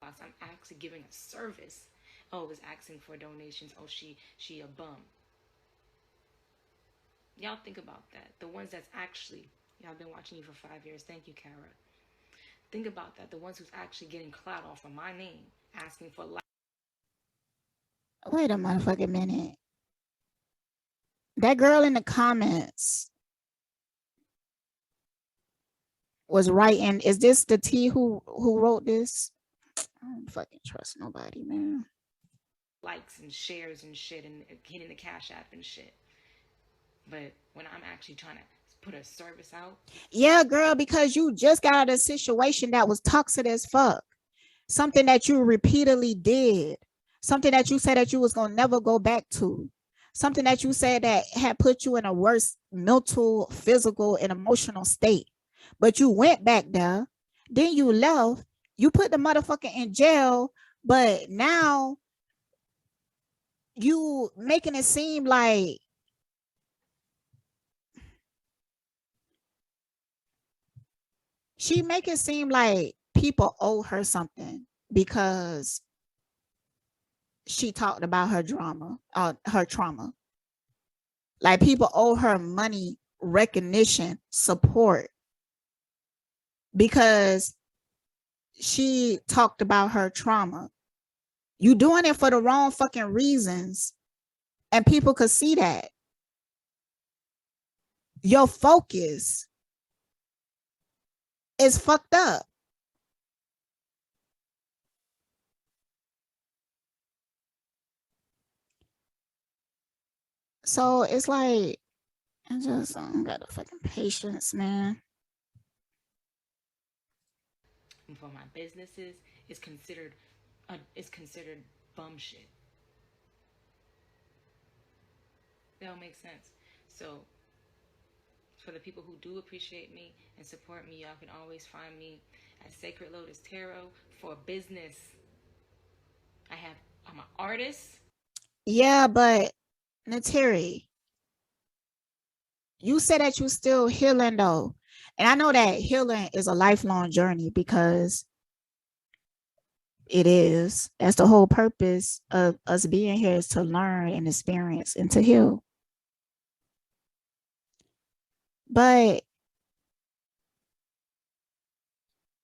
I'm actually giving a service. Oh, is asking for donations. Oh, she a bum. Y'all think about that. The ones that's actually, y'all been watching you for 5 years. Thank you, Kara. Think about that. The ones who's actually getting clout off of my name, asking for life. Wait a motherfucking minute. That girl in the comments was writing. Is this the T who wrote this? I don't fucking trust nobody, man. Likes and shares and shit and hitting the Cash App and shit. But when I'm actually trying to put a service out. Yeah, girl, because you just got out of a situation that was toxic as fuck. Something that you repeatedly did. Something that you said that you was going to never go back to. Something that you said that had put you in a worse mental, physical, and emotional state. But you went back there. Then you left. You put the motherfucker in jail. But now you making it seem like she make it seem like people owe her something because she talked about her drama, her trauma. Like people owe her money, recognition, support because she talked about her trauma. You doing it for the wrong fucking reasons, and people could see that. Your focus is fucked up. So it's like, I just don't got the fucking patience, man. And for my businesses, it's considered bum shit. That don't make sense. So for the people who do appreciate me and support me, y'all can always find me at Sacred Lotus Tarot for business. I'm an artist. Yeah, but Neytiri, you said that you still healing though. And I know that healing is a lifelong journey because it is. That's the whole purpose of us being here, is to learn and experience and to heal. But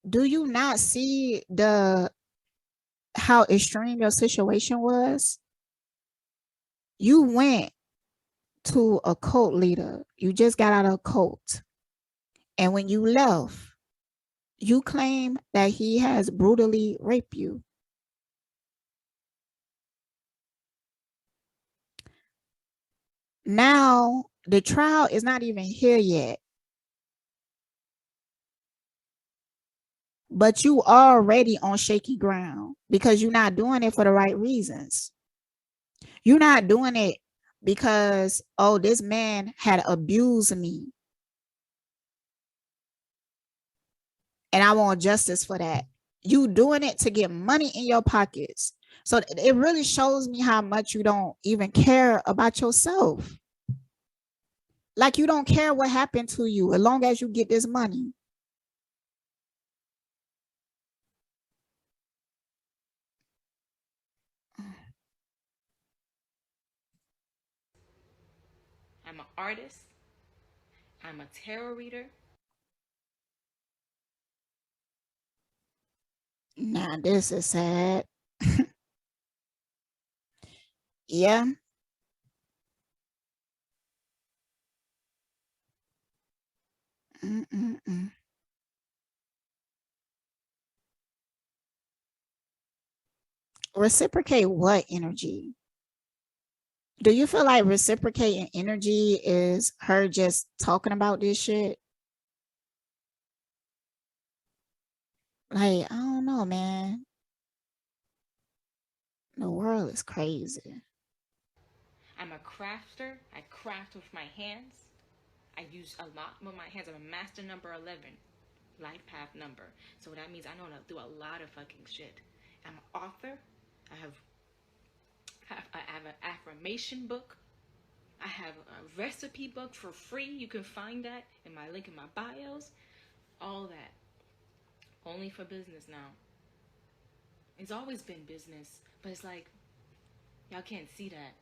do you not see how extreme your situation was? You went to a cult leader. You just got out of a cult. And when you left, you claim that he has brutally raped you. Now, the trial is not even here yet. But you already on shaky ground because you're not doing it for the right reasons. You're not doing it because, oh, this man had abused me and I want justice for that. You doing it to get money in your pockets. So it really shows me how much you don't even care about yourself. Like you don't care what happened to you as long as you get this money. I'm an artist. I'm a tarot reader. Now this is sad. Yeah. Mm-mm-mm. Reciprocate what energy? Do you feel like reciprocating energy is her just talking about this shit? Like, I don't know, man. The world is crazy. I'm a crafter. I craft with my hands. I use a lot with my hands. I'm a master number 11, life path number. So that means I know how to do a lot of fucking shit. I'm an author. I have an affirmation book. I have a recipe book for free. You can find that in my link in my bios. All that. Only for business now. It's always been business, but it's like y'all can't see that.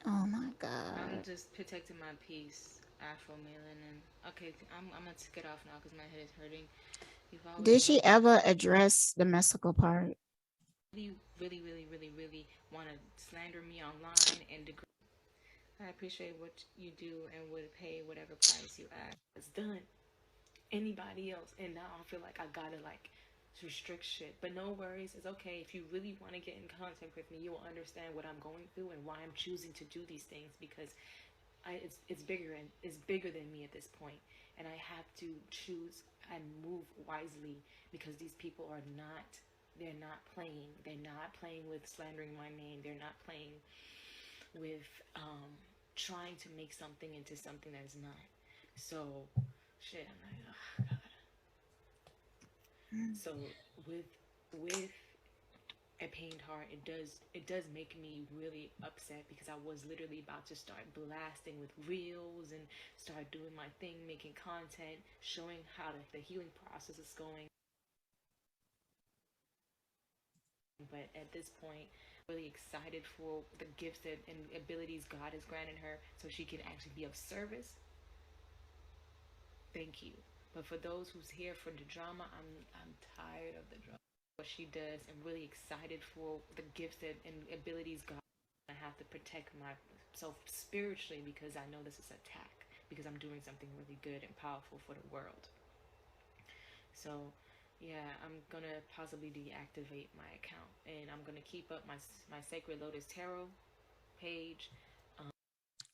Oh my I'm God. just protecting my peace. Afro melanin. Okay, I'm gonna get off now because my head is hurting. You've always Did she ever address the mystical part? really want to slander me online and degrade. I appreciate what you do and would pay whatever price you ask. It's done. Anybody else, and now I feel like I gotta like restrict shit. But no worries, it's okay. If you really want to get in contact with me, you will understand what I'm going through and why I'm choosing to do these things because it's bigger than me at this point, and I have to choose and move wisely because these people are not. They're not playing. They're not playing with slandering my name. They're not playing with trying to make something into something that is not. So, shit. I'm like, oh god. So with a pained heart, it does make me really upset because I was literally about to start blasting with reels and start doing my thing, making content, showing how the healing process is going. But at this point, really excited for the gifts and abilities God has granted her so she can actually be of service. Thank you. But for those who's here for the drama, I'm tired of the drama. What she does, and really excited for the gifts and abilities God. I have to protect myself spiritually because I know this is an attack because I'm doing something really good and powerful for the world. So yeah, I'm gonna possibly deactivate my account and I'm gonna keep up my Sacred Lotus Tarot page.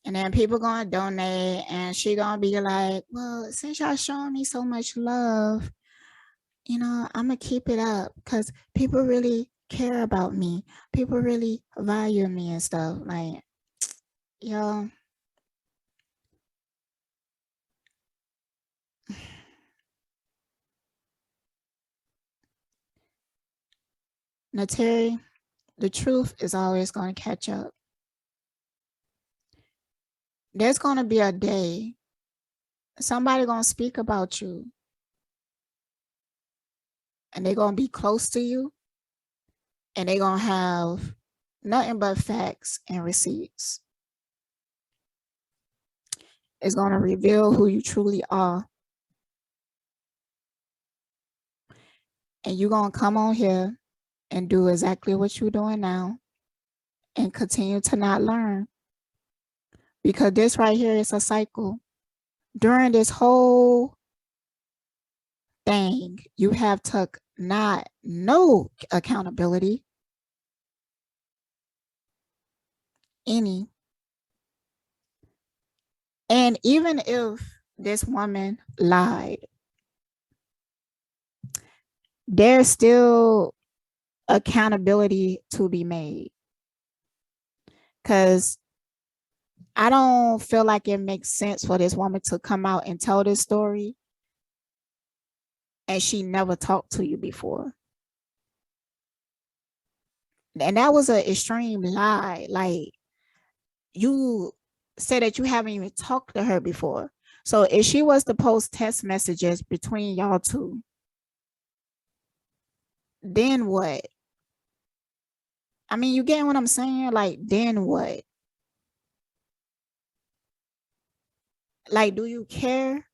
And then people gonna donate, and she gonna be like, "Well, since y'all showing me so much love, I'm gonna keep it up because people really care about me. People really value me and stuff." Like, yo, Neytiri, the truth is always gonna catch up. There's gonna be a day somebody gonna speak about you, and they're gonna be close to you, and they're gonna have nothing but facts and receipts. It's gonna reveal who you truly are. And you're gonna come on here and do exactly what you're doing now and continue to not learn. Because this right here is a cycle. During this whole thing, you have took not no accountability, any. And even if this woman lied, there's still accountability to be made. Because I don't feel like it makes sense for this woman to come out and tell this story and she never talked to you before. And that was an extreme lie. Like, you said that you haven't even talked to her before. So if she was to post text messages between y'all two, then what? I mean, you get what I'm saying? Like, then what? Like, do you care?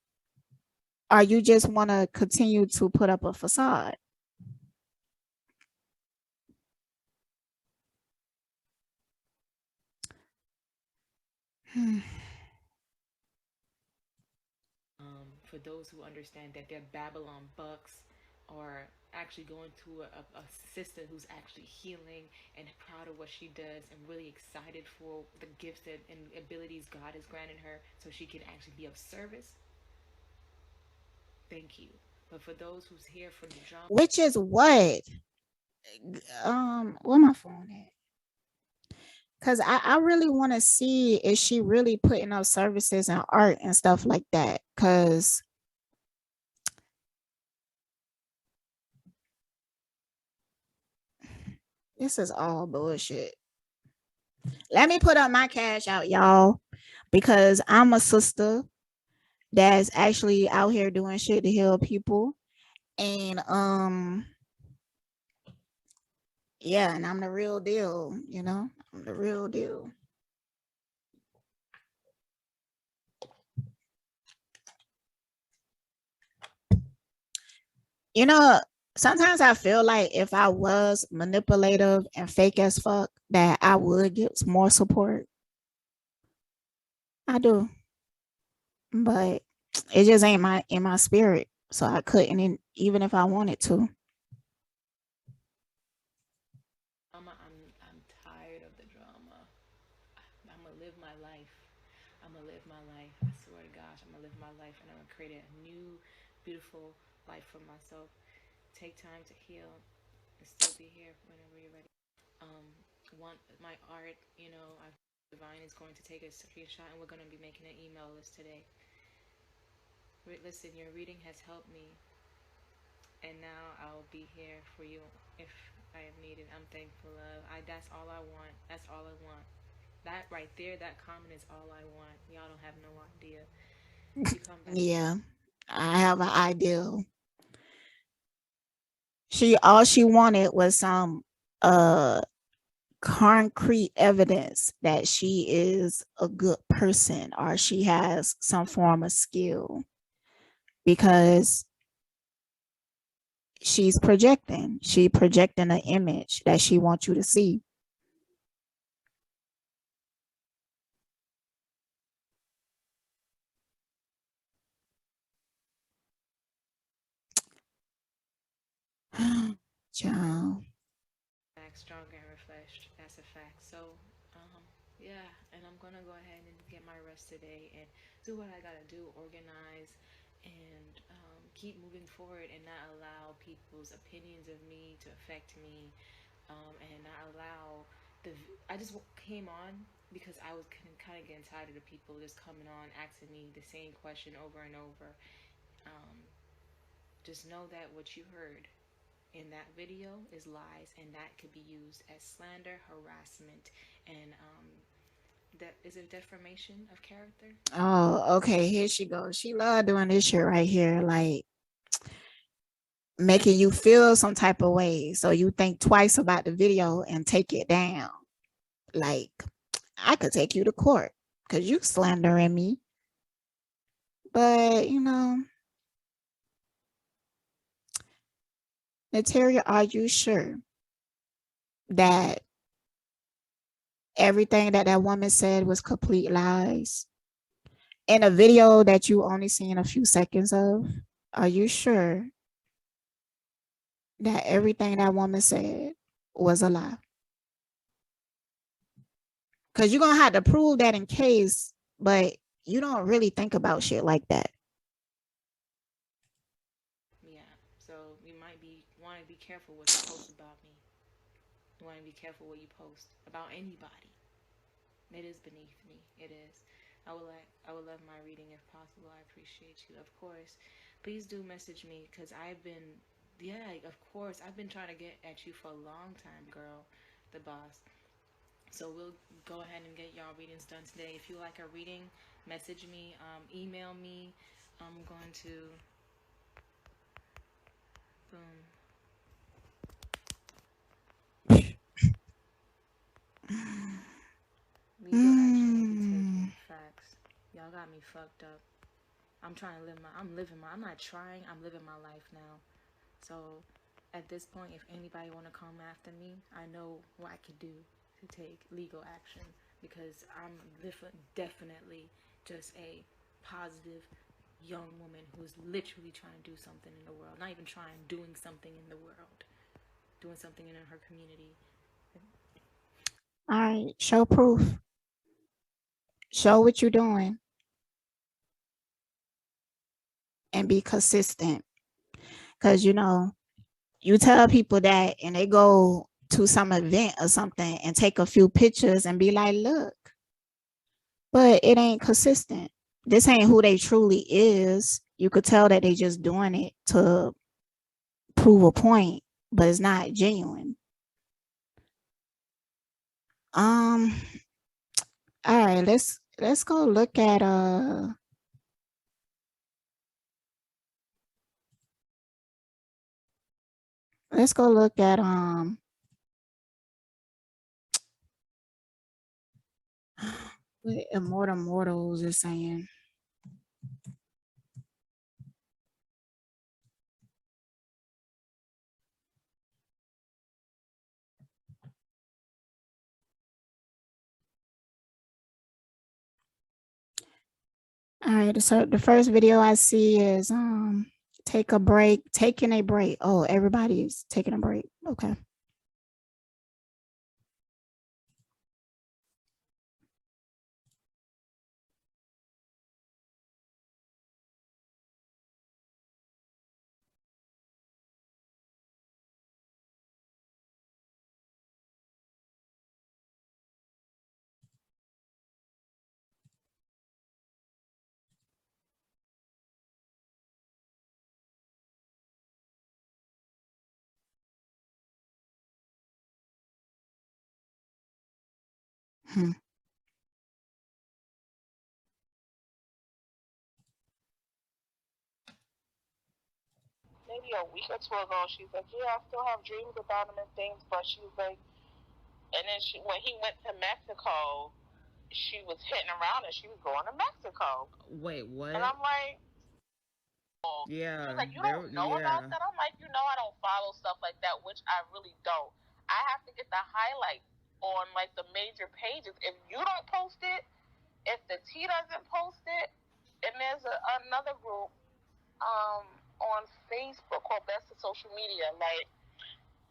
Or you just want to continue to put up a facade? For those who understand that they're Babylon bucks, or actually going to a sister who's actually healing and proud of what she does and really excited for the gifts and abilities God has granted her so she can actually be of service. Thank you. But for those who's here for the drama, which is what? Where my phone at? Because I really want to see is she really putting up services and art and stuff like that. Because this is all bullshit. Let me put up my cash out, y'all, because I'm a sister that's actually out here doing shit to heal people. And yeah, and I'm the real deal, you know? I'm the real deal. You know, sometimes I feel like if I was manipulative and fake as fuck, that I would get more support. I do. But it just ain't in my spirit. So I couldn't even if I wanted to. I'm tired of the drama. I'm gonna live my life. I'm gonna live my life. I swear to gosh, I'm gonna live my life, and I'm gonna create a new, beautiful life for myself. Take time to heal and still be here whenever you're ready. Um, Want my art, you know, Divine is going to take a screenshot, and we're going to be making an email list today. Listen, your reading has helped me, and now I'll be here for you if I am needed. I'm thankful of. That's all I want. That's all I want. That right there, that comment is all I want. Y'all don't have no idea. You come back. Yeah, I have an ideal. All she wanted was some concrete evidence that she is a good person or she has some form of skill, because she's projecting an image that she wants you to see. Child. Back stronger and refreshed. That's a fact. So, yeah, and I'm gonna go ahead and get my rest today and do what I gotta do, organize, and keep moving forward, and not allow people's opinions of me to affect me, and not allow the. I just came on because I was kind of getting tired of the people just coming on asking me the same question over and over. Um, just know that what you heard in that video is lies, and that could be used as slander, harassment, and that is a defamation of character. Oh, okay. Here she goes. She love doing this shit right here, like making you feel some type of way, so you think twice about the video and take it down. Like, I could take you to court because you slandering me. But Neytiri, are you sure that everything that that woman said was complete lies? In a video that you only seen a few seconds of, are you sure that everything that woman said was a lie? Because you're going to have to prove that in case, but you don't really think about shit like that. Yeah. So you might want to be careful what you post about me. You want to be careful what you post about anybody. It is beneath me. It is. I would love my reading if possible. I appreciate you. Of course. Please do message me because I've been, yeah, of course. I've been trying to get at you for a long time, girl. The boss. So we'll go ahead and get y'all readings done today. If you like a reading, message me, email me. I'm going to, boom. Legal action will be taken. Facts. Y'all got me fucked up. I'm not trying, I'm living my life now. So at this point, if anybody want to come after me, I know what I could do to take legal action because I'm definitely just a positive young woman who's literally trying to do something in the world. Not even trying, doing something in the world. Doing something in her community. All right, show proof. Show what you're doing. And be consistent. Because, you know, you tell people that and they go to some event or something and take a few pictures and be like, look, but it ain't consistent. This ain't who they truly is. You could tell that they just doing it to prove a point, but it's not genuine. All right, let's go look at let's go look at what Immortal Mortals is saying. All right, so the first video I see is taking a break. Oh, everybody's taking a break. Okay. Maybe a week or two ago, she's like, yeah, I still have dreams about him and things, but she's like, and then when he went to Mexico, she was hitting around and she was going to Mexico. Wait, what? And I'm like, yeah. She's like, you don't know about that? I'm like, I don't follow stuff like that, which I really don't. I have to get the highlights on like the major pages. If you don't post it, if the T doesn't post it, and there's another group on Facebook called Best of Social Media. Like,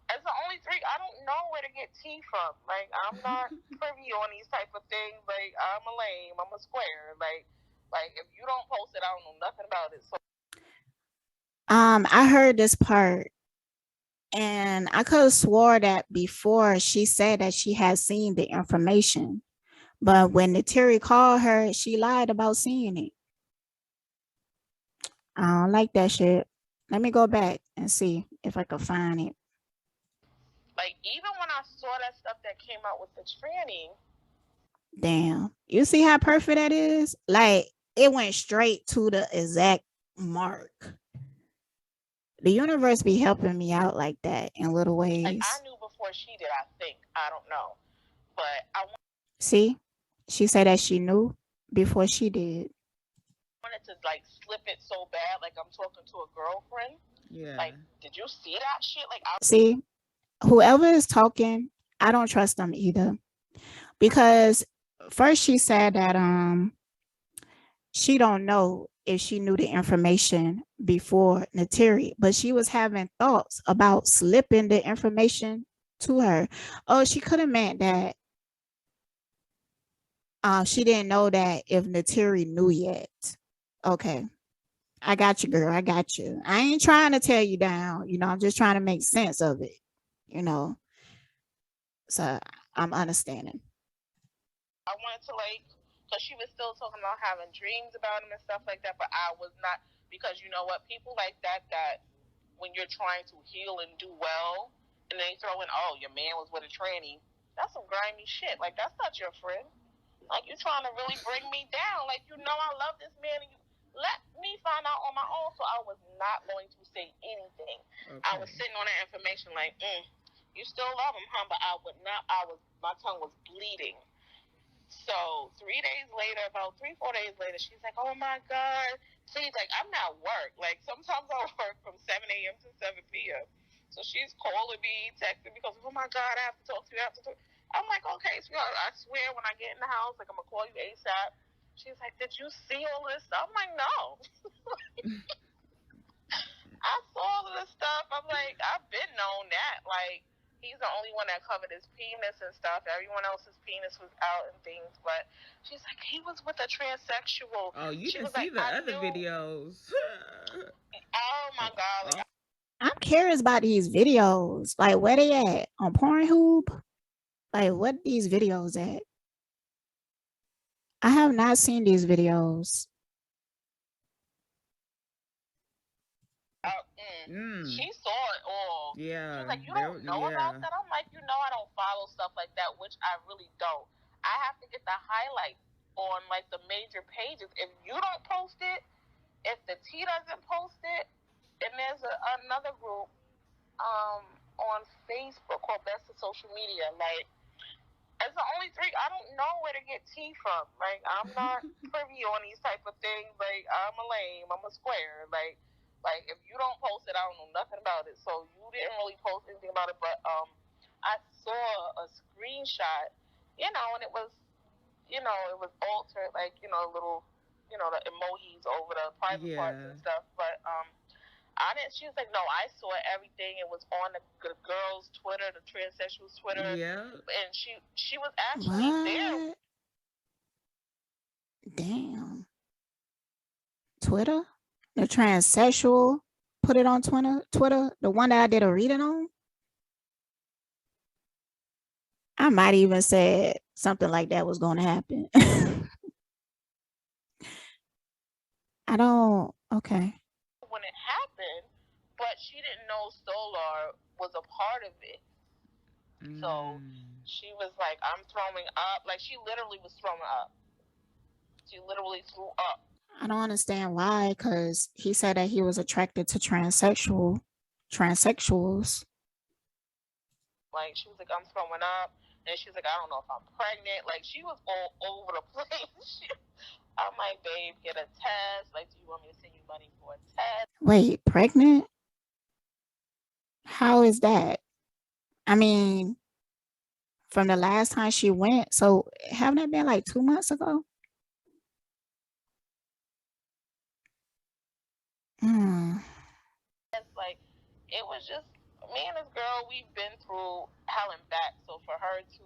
it's the only three. I don't know where to get tea from. Like, I'm not privy on these type of things. Like, I'm a lame. I'm a square. Like if you don't post it, I don't know nothing about it. So, I heard this part, and I could have swore that before she said that she had seen the information, but when Neytiri called her, she lied about seeing it. I don't like that shit. Let me go back and see if I can find it. like, even when I saw that stuff that came out with the tranny. Damn. You see how perfect that is? Like, it went straight to the exact mark. The universe be helping me out like that in little ways. Like, I knew before she did, I think. I don't know. But see, she said that she knew before she did. Wanted to like slip it so bad, like I'm talking to a girlfriend. Yeah. Like, did you see that shit? Like, see, whoever is talking, I don't trust them either. Because first she said that she don't know if she knew the information before Neytiri, but she was having thoughts about slipping the information to her. Oh, she could have meant that She didn't know that if Neytiri knew yet. Okay. I got you, girl. I got you. I ain't trying to tear you down. You know, I'm just trying to make sense of it. You know. So I'm understanding. I wanted to like, because she was still talking about having dreams about him and stuff like that, but I was not, because you know what, people like that when you're trying to heal and do well, and they throw in, oh, your man was with a tranny, that's some grimy shit. Like, that's not your friend. Like, you're trying to really bring me down. Like, you know I love this man, and you let me find out on my own. So I was not going to say anything. Okay. I was sitting on that information like, you still love him, huh? But I would not, my tongue was bleeding. So 3 days later, about 3-4 days later, she's like, oh my God, please, like, I'm not work. Like, sometimes I work from 7 a.m. to 7 p.m. So she's calling me, texting me, because, oh my God, I have to talk to you, I'm like, okay, sweetheart, I swear when I get in the house, like, I'm going to call you ASAP. She's like, did you see all this stuff? I'm like, no. I saw all of this stuff. I'm like, I've been known that. Like, he's the only one that covered his penis and stuff. Everyone else's penis was out and things. But she's like, he was with a transsexual. Oh, you didn't see the other videos. Oh my God. Like, I'm curious about these videos. Like, where they at? On Pornhub? Like, what these videos at? I have not seen these videos. She saw it all. Yeah. She's like, you don't know about that? I'm like, you know I don't follow stuff like that, which I really don't. I have to get the highlights on, like, the major pages. If you don't post it, if the T doesn't post it, and there's another group on Facebook called Best of Social Media. Like, it's the only three. I don't know where to get tea from. Like, I'm not privy on these type of things. Like, I'm a lame. I'm a square. Like if you don't post it, I don't know nothing about it. So you didn't really post anything about it. But I saw a screenshot, and it was, it was altered, like, little, the emojis over the private parts and stuff. But I didn't. She was like, no, I saw everything. It was on the girls' Twitter, the transsexuals' Twitter. Yeah. And she was actually there. Damn. Twitter? The transsexual put it on Twitter? The one that I did a reading on? I might even said something like that was going to happen. I don't. Okay. When it happened, but she didn't know Solar was a part of it. So she was like, I'm throwing up. Like, she literally was throwing up. She literally threw up. I don't understand why, because he said that he was attracted to transsexuals. Like, she was like, I'm throwing up. And she's like, I don't know if I'm pregnant. Like, she was all over the place. I'm like, babe, get a test. Like, do you want me to send you money for a test? Wait, pregnant? How is that? I mean, from the last time she went, so haven't it been like 2 months ago? It's like, it was just, me and this girl, we've been through hell and back. So for her to,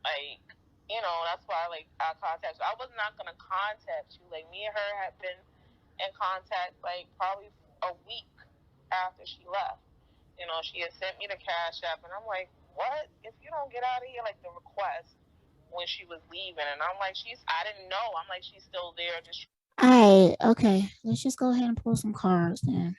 like, that's why, like, I contact you. I was not going to contact you. Like, me and her had been in contact, like, probably a week after she left. She had sent me the Cash App, and I'm like, what? If you don't get out of here, like, the request when she was leaving, and I'm like, I didn't know. I'm like, she's still there. Just. All right, okay. Let's just go ahead and pull some cards then.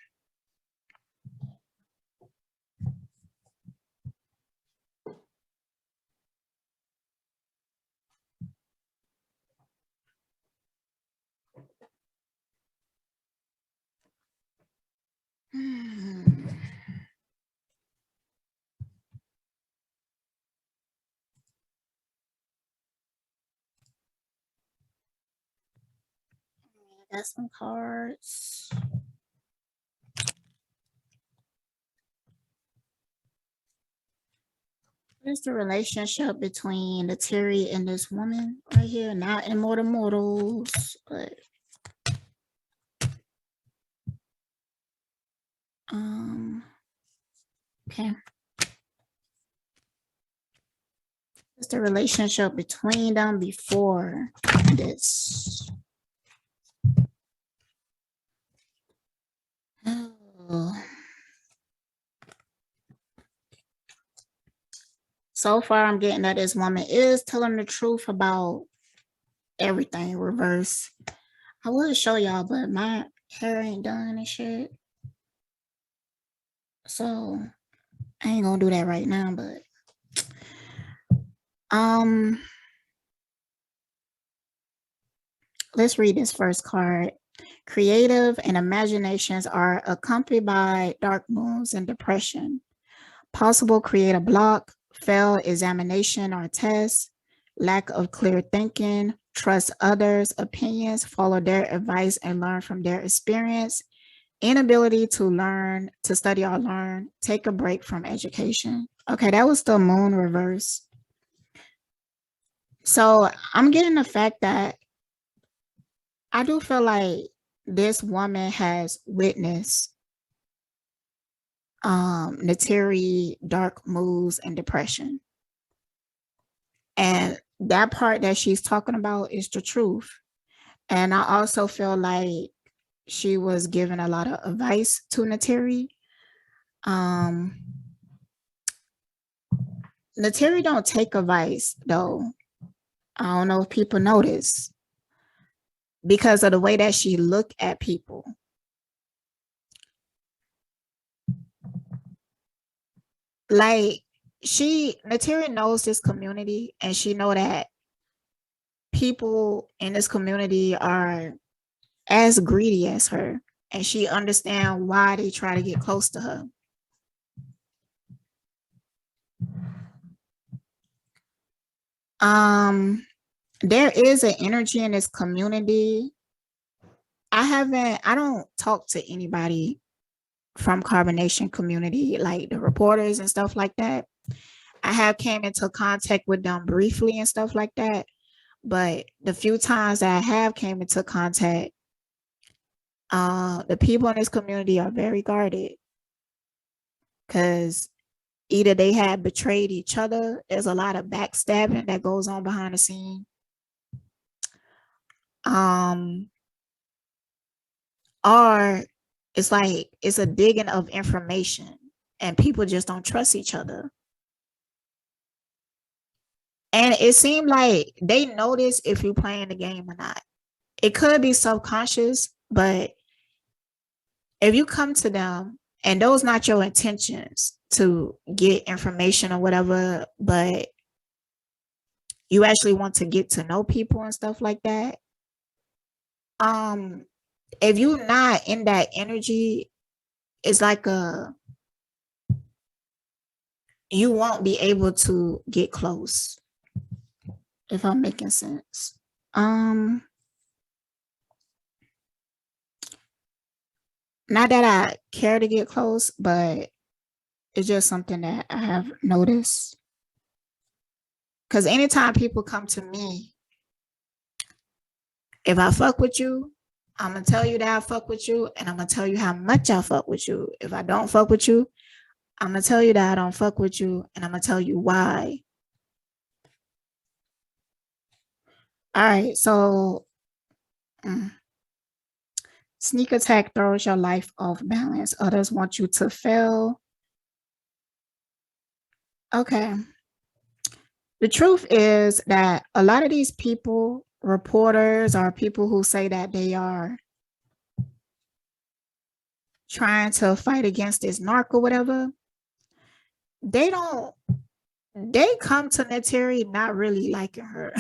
I got some cards. What is the relationship between Neytiri and this woman right here? Not Immortal Mortals, but okay. What's the relationship between them before this? Oh. So far, I'm getting that this woman is telling the truth about everything reverse. I would show y'all, but my hair ain't done and shit. So I ain't gonna do that right now, but let's read this first card. Creative and imaginations are accompanied by dark moons and depression. Possible creative block, failed examination or test, lack of clear thinking, trust others' opinions, follow their advice and learn from their experience, inability to learn, to study or learn, take a break from education. Okay, that was the moon reverse. So I'm getting the fact that I do feel like this woman has witnessed Neytiri, dark moods, and depression. And that part that she's talking about is the truth. And I also feel like she was giving a lot of advice to Neytiri. Neytiri don't take advice though. I don't know if people notice because of the way that she look at people. Like Neytiri knows this community and she know that people in this community are as greedy as her, and she understand why they try to get close to her. There is an energy in this community. I don't talk to anybody from Carbonation community, like the reporters and stuff like that. I have came into contact with them briefly and stuff like that. But the few times that I have came into contact, the people in this community are very guarded because either they have betrayed each other. There's a lot of backstabbing that goes on behind the scene. Or it's like it's a digging of information and people just don't trust each other. And it seemed like they notice if you're playing the game or not. It could be subconscious, but if you come to them and those not your intentions to get information or whatever, but you actually want to get to know people and stuff like that, if you're not in that energy, it's like you won't be able to get close, if I'm making sense. Not that I care to get close, but it's just something that I have noticed. Because anytime people come to me, if I fuck with you, I'm going to tell you that I fuck with you, and I'm going to tell you how much I fuck with you. If I don't fuck with you, I'm going to tell you that I don't fuck with you, and I'm going to tell you why. All right, so sneak attack throws your life off balance. Others want you to fail. Okay. The truth is that a lot of these people, reporters, or people who say that they are trying to fight against this narc or whatever, they come to Neytiri not really liking her.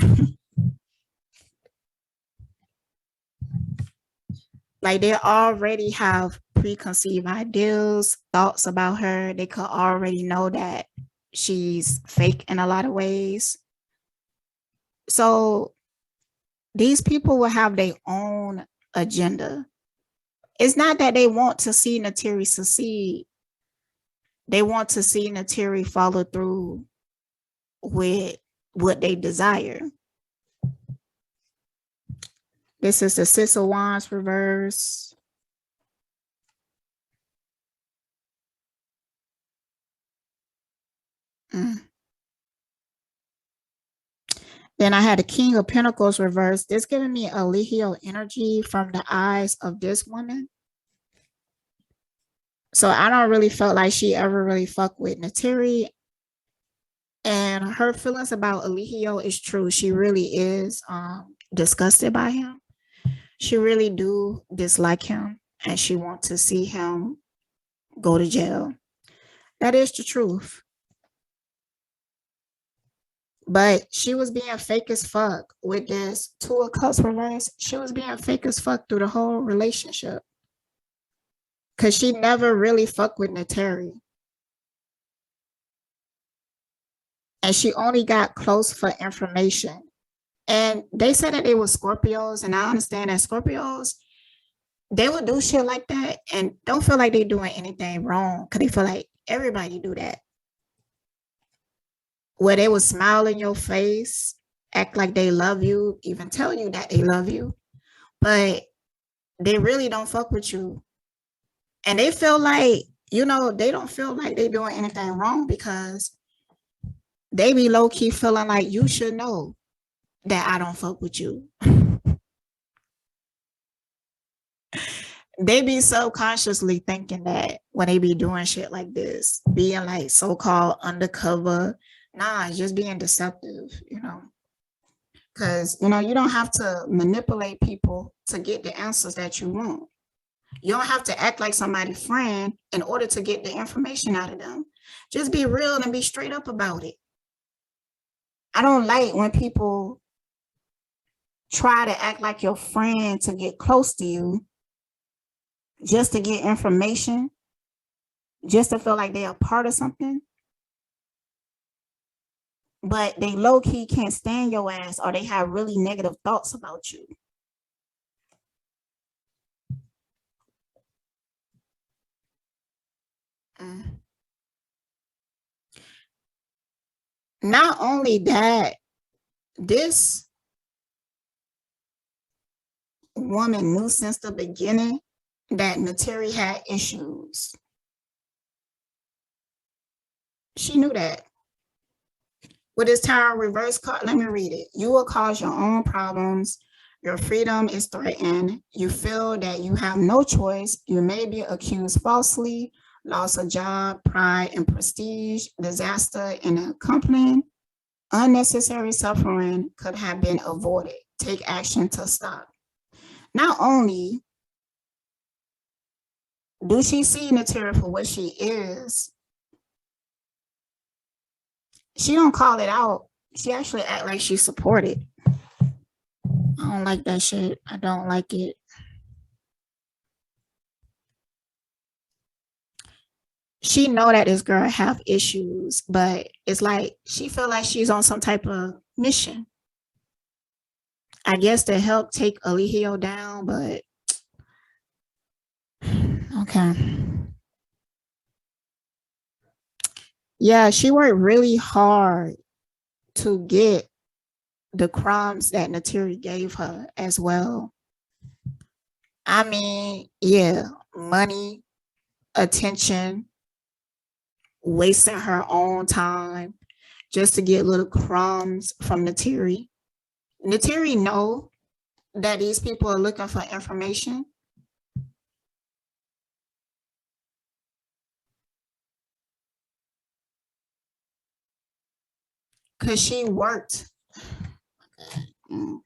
Like they already have preconceived ideas, thoughts about her. They could already know that she's fake in a lot of ways. So these people will have their own agenda. It's not that they want to see Neytiri succeed. They want to see Neytiri follow through with what they desire. This is the Six of Wands reverse. Then I had the King of Pentacles reversed. This giving me a Leo energy from the eyes of this woman. So I don't really felt like she ever really fucked with Neytiri. And her feelings about Leo is true. She really is disgusted by him. She really do dislike him. And she wants to see him go to jail. That is the truth. But she was being fake as fuck with this Two of Cups reverse. She was being fake as fuck through the whole relationship. Because she never really fucked with Neytiri. And she only got close for information. And they said that they were Scorpios. And I understand that Scorpios, they would do shit like that and don't feel like they're doing anything wrong. Because they feel like everybody do that. Where they would smile in your face, act like they love you, even tell you that they love you. But they really don't fuck with you. And they feel like, you know, they don't feel like they're doing anything wrong because they be low-key feeling like you should know that I don't fuck with you. They be subconsciously thinking that when they be doing shit like this, being like so-called undercover, nah, it's just being deceptive, you know. Because, you know, you don't have to manipulate people to get the answers that you want. You don't have to act like somebody's friend in order to get the information out of them. Just be real and be straight up about it. I don't like when people try to act like your friend to get close to you just to get information, just to feel like they're a part of something. But they low-key can't stand your ass or they have really negative thoughts about you. Not only that, this woman knew since the beginning that Neytiri had issues. She knew that. With this Tower reverse card, let me read it. You will cause your own problems. Your freedom is threatened. You feel that you have no choice. You may be accused falsely. Loss of job, pride, and prestige. Disaster and accompanying unnecessary suffering could have been avoided. Take action to stop. Not only do she see Neytiri for what she is, she don't call it out. She actually act like she supported. I don't like that shit. I don't like it. She know that this girl have issues, but it's like she feel like she's on some type of mission. I guess to help take Leo down, but okay. Yeah, she worked really hard to get the crumbs that Neytiri gave her as well. I mean, yeah, money, attention, wasting her own time just to get little crumbs from Neytiri. Neytiri know that these people are looking for information. Because she worked. All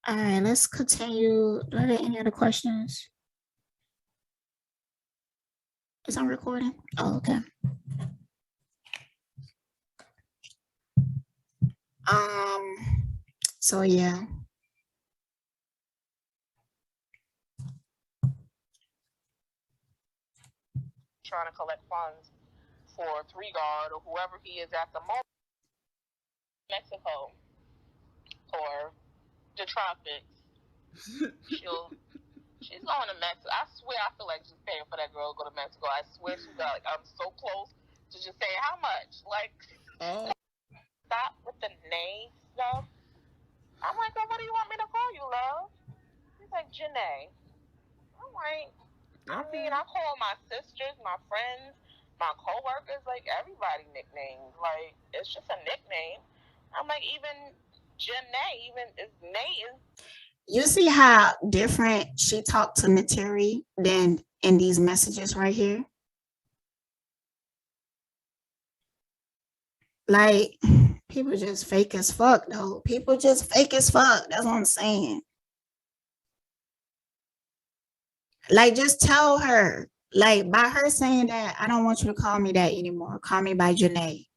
right, let's continue. Do I have any other questions? Is I'm recording? Oh, okay. So yeah. Trying to collect funds for Three Guard or whoever he is at the moment. Mexico or the tropics. She's going to Mexico. I swear I feel like just paying for that girl to go to Mexico. I swear to God, like I'm so close to just saying how much. Like stop with the name stuff. I'm like, oh, what do you want me to call you, love? He's like, Janae. I'm like, I mean, I call my sisters, my friends, my coworkers, like everybody nicknames. Like it's just a nickname. I'm like, even Janae, even is Nate is. You see how different she talked to Neytiri than in these messages right here? Like, people just fake as fuck, though. People just fake as fuck. That's what I'm saying. Like, just tell her. Like, by her saying that, I don't want you to call me that anymore. Call me by Janae.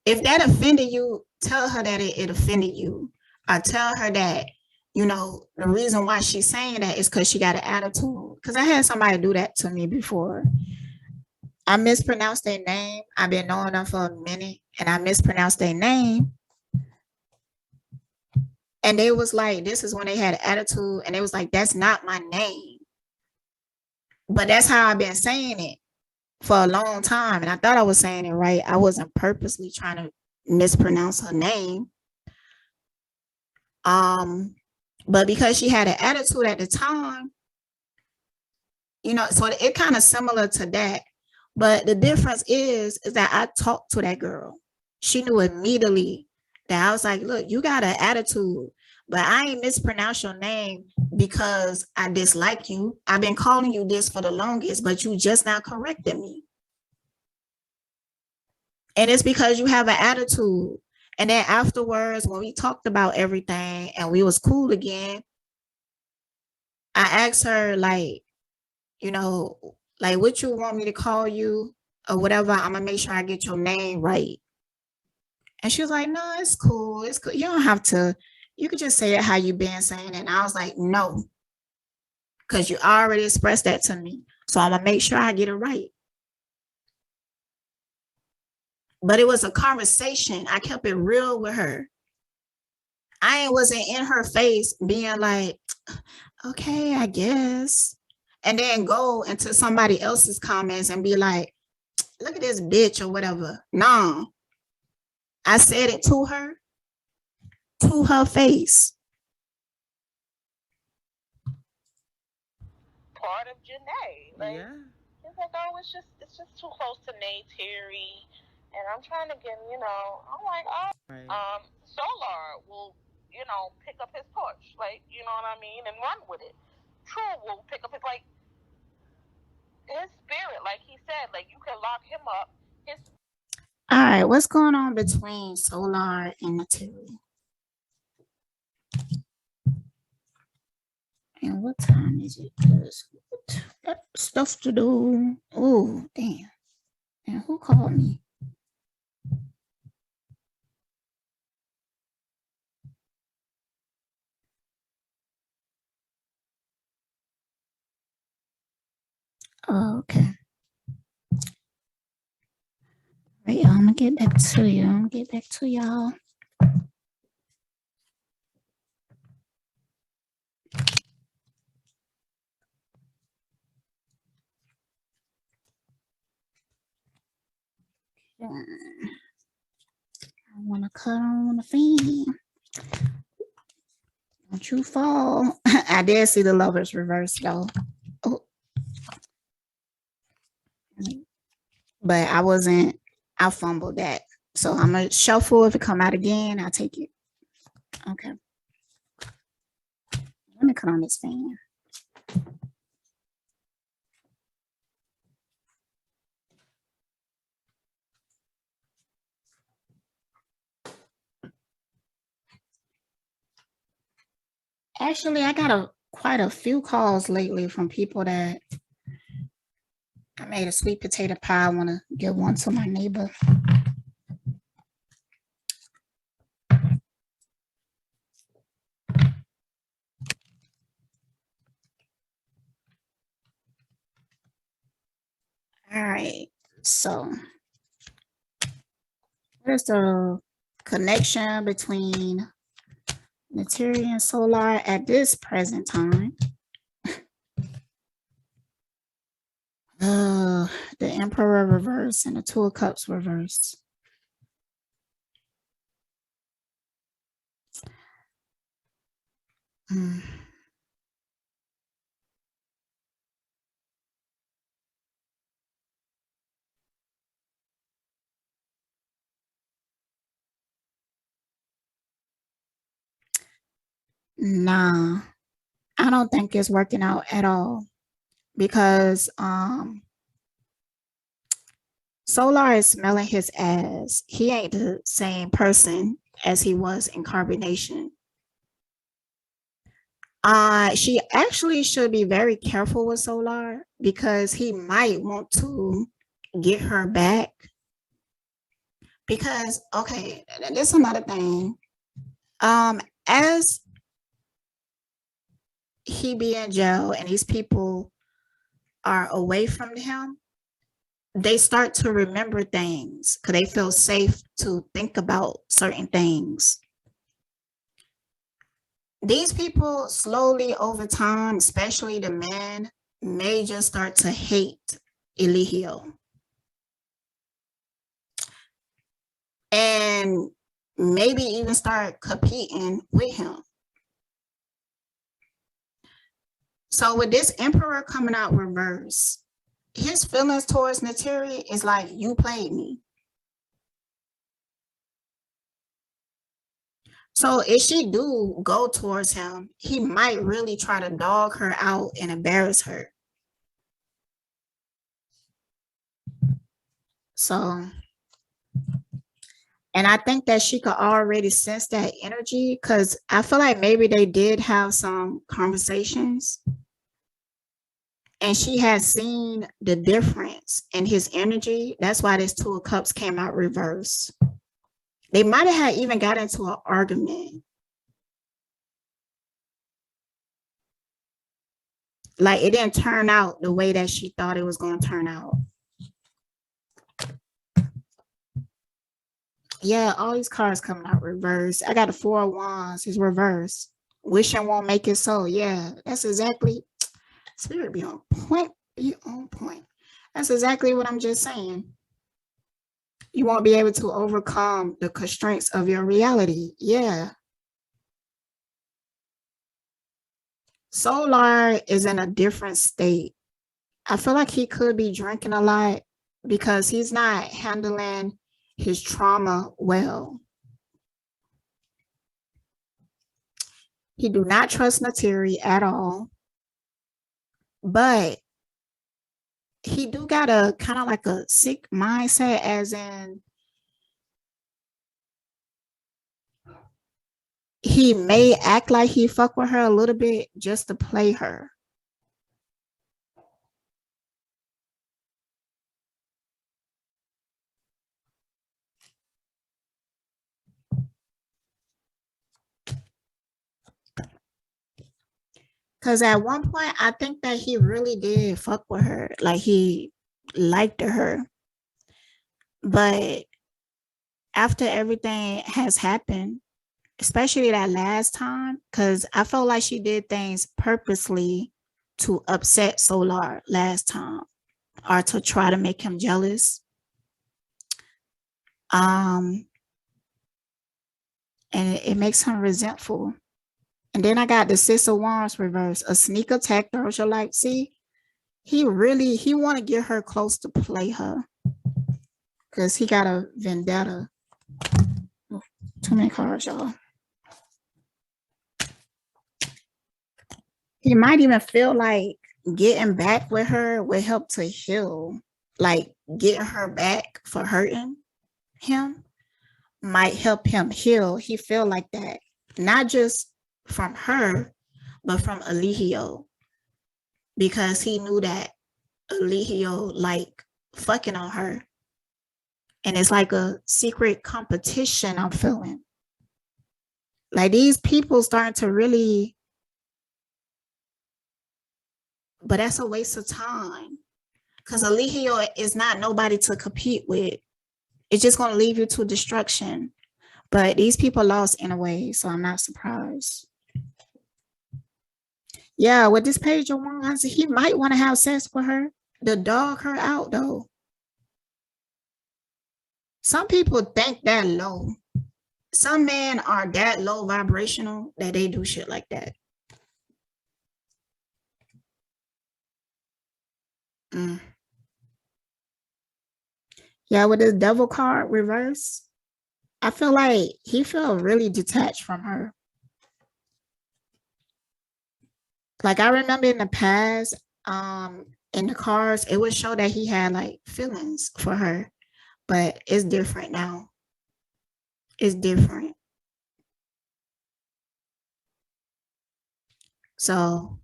If that offended you, tell her that it offended you. Or tell her that, you know, the reason why she's saying that is because she got an attitude. Because I had somebody do that to me before. I mispronounced their name. I've been knowing them for a minute, and I mispronounced their name. And they was like, this is when they had an attitude, and they was like, that's not my name. But that's how I've been saying it for a long time. And I thought I was saying it right. I wasn't purposely trying to mispronounce her name. But because she had an attitude at the time, you know, so it kind of similar to that. But the difference is that I talked to that girl. She knew immediately that I was like, look, you got an attitude, but I ain't mispronounce your name because I dislike you. I've been calling you this for the longest, but you just not correcting me. And it's because you have an attitude. And then afterwards, when we talked about everything and we was cool again, I asked her, like, you know, like, what you want me to call you or whatever, I'm gonna make sure I get your name right. And she was like, no, it's cool. It's cool. You don't have to, you could just say it how you been saying it. And I was like, no, because you already expressed that to me. So I'm gonna make sure I get it right. But it was a conversation. I kept it real with her. I wasn't in her face being like, okay, I guess. And then go into somebody else's comments and be like, look at this bitch or whatever. No. I said it to her face. Part of Janae. Like, yeah. it's like, oh, it's just too close to Neytiri, and I'm trying to get, you know, I'm like, oh, right. Solar will, you know, pick up his torch, like, you know what I mean, and run with it. True will pick up his, like, his spirit, like he said, like, you can lock him up. All right, what's going on between Solar and Neytiri? And what time is it? Got stuff to do. Oh, damn. And who called me? Oh, okay. Right, I'm gonna get back to you. I'm gonna get back to y'all. I want to cut on the fan. Don't you fall. I did see the lovers reverse though. Oh. But I fumbled that. So I'm going to shuffle. If it come out again, I'll take it. Okay. Let me cut on this fan. Actually, I got quite a few calls lately from people that I made a sweet potato pie. I want to give one to my neighbor. All right. So, where's the connection between Neytiri and Solar at this present time? The Emperor reverse and the Two of Cups reverse. Nah, I don't think it's working out at all because Solar is smelling his ass. He ain't the same person as he was in Carbonation. She actually should be very careful with Solar because he might want to get her back. Because, okay, this is another thing. As he be in jail and these people are away from him, they start to remember things because they feel safe to think about certain things. These people slowly over time, especially the men, may just start to hate Eligio. And maybe even start competing with him. So with this Emperor coming out reverse, his feelings towards Neytiri is like, you played me. So if she do go towards him, he might really try to dog her out and embarrass her. So, and I think that she could already sense that energy because I feel like maybe they did have some conversations and she has seen the difference in his energy. That's why this Two of Cups came out reverse. They might have even got into an argument. Like it didn't turn out the way that she thought it was going to turn out. Yeah, all these cards coming out reverse. I got the Four of Wands. It's reverse. Wishing won't make it so. Yeah, that's exactly. Spirit be on point. Be on point. That's exactly what I'm just saying. You won't be able to overcome the constraints of your reality. Yeah. Solar is in a different state. I feel like he could be drinking a lot because he's not handling his trauma well. He do not trust Neytiri at all. But he do got a kind of like a sick mindset, as in he may act like he fuck with her a little bit just to play her. Because at one point, I think that he really did fuck with her. Like he liked her. But after everything has happened, especially that last time, because I felt like she did things purposely to upset Solar last time or to try to make him jealous. And it makes him resentful. And then I got the Six of Wands reverse, a sneak attack. Throws your light. See, he want to get her close to play her because he got a vendetta. Oh, too many cards, y'all. He might even feel like getting back with her would help to heal. Like getting her back for hurting him might help him heal. He feel like that, not just from her, but from Eligio, because he knew that Eligio like fucking on her. And it's like a secret competition I'm feeling. Like these people starting to really, but that's a waste of time. Because Eligio is not nobody to compete with. It's just going to leave you to destruction. But these people lost in a way, so I'm not surprised. Yeah, with this Page of Wands, he might want to have sex with her to dog her out, though. Some people think that low. Some men are that low vibrational that they do shit like that. Yeah, with this Devil card reverse, I feel like he felt really detached from her. Like I remember in the past, in the cards, it would show that he had like feelings for her, but it's different now. It's different. So,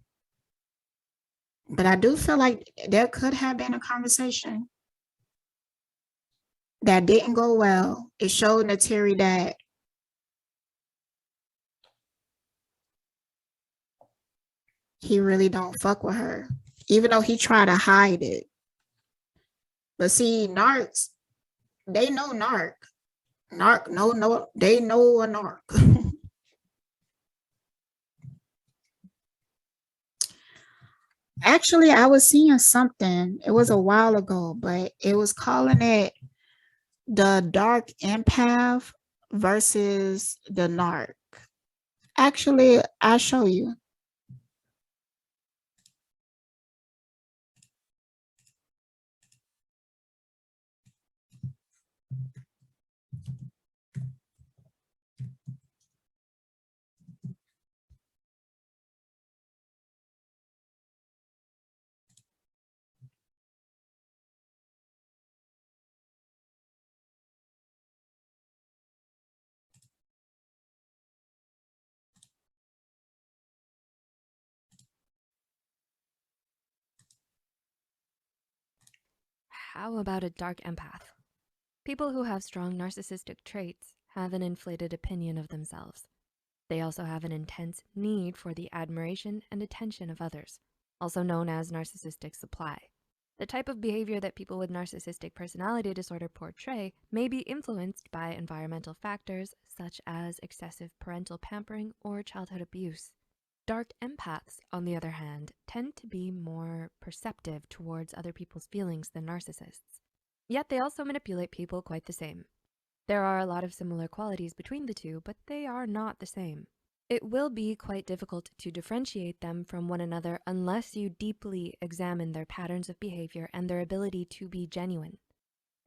but I do feel like there could have been a conversation that didn't go well. It showed Neytiri that he really don't fuck with her, even though he tried to hide it. But see, narcs, they know narc. Narc, no, they know a narc. Actually, I was seeing something. It was a while ago, but it was calling it the dark empath versus the narc. Actually, I'll show you. How about a dark empath? People who have strong narcissistic traits have an inflated opinion of themselves. They also have an intense need for the admiration and attention of others, also known as narcissistic supply. The type of behavior that people with narcissistic personality disorder portray may be influenced by environmental factors such as excessive parental pampering or childhood abuse. Dark empaths, on the other hand, tend to be more perceptive towards other people's feelings than narcissists. Yet they also manipulate people quite the same. There are a lot of similar qualities between the two, but they are not the same. It will be quite difficult to differentiate them from one another unless you deeply examine their patterns of behavior and their ability to be genuine.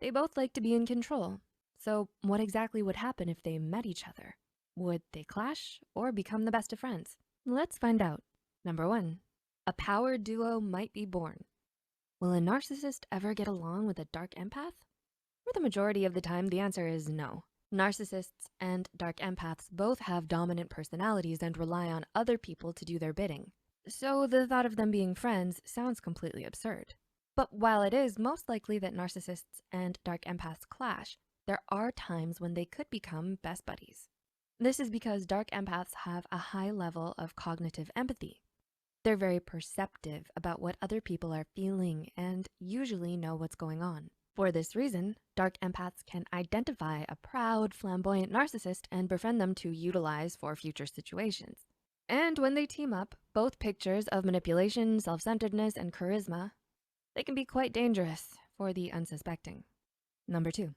They both like to be in control. So what exactly would happen if they met each other? Would they clash or become the best of friends? Let's find out. Number 1, a power duo might be born. Will a narcissist ever get along with a dark empath? For the majority of the time, the answer is no. Narcissists and dark empaths both have dominant personalities and rely on other people to do their bidding. So the thought of them being friends sounds completely absurd. But while it is most likely that narcissists and dark empaths clash, there are times when they could become best buddies. This is because dark empaths have a high level of cognitive empathy. They're very perceptive about what other people are feeling and usually know what's going on. For this reason, dark empaths can identify a proud, flamboyant narcissist and befriend them to utilize for future situations. And when they team up, both pictures of manipulation, self-centeredness, and charisma, they can be quite dangerous for the unsuspecting. Number 2,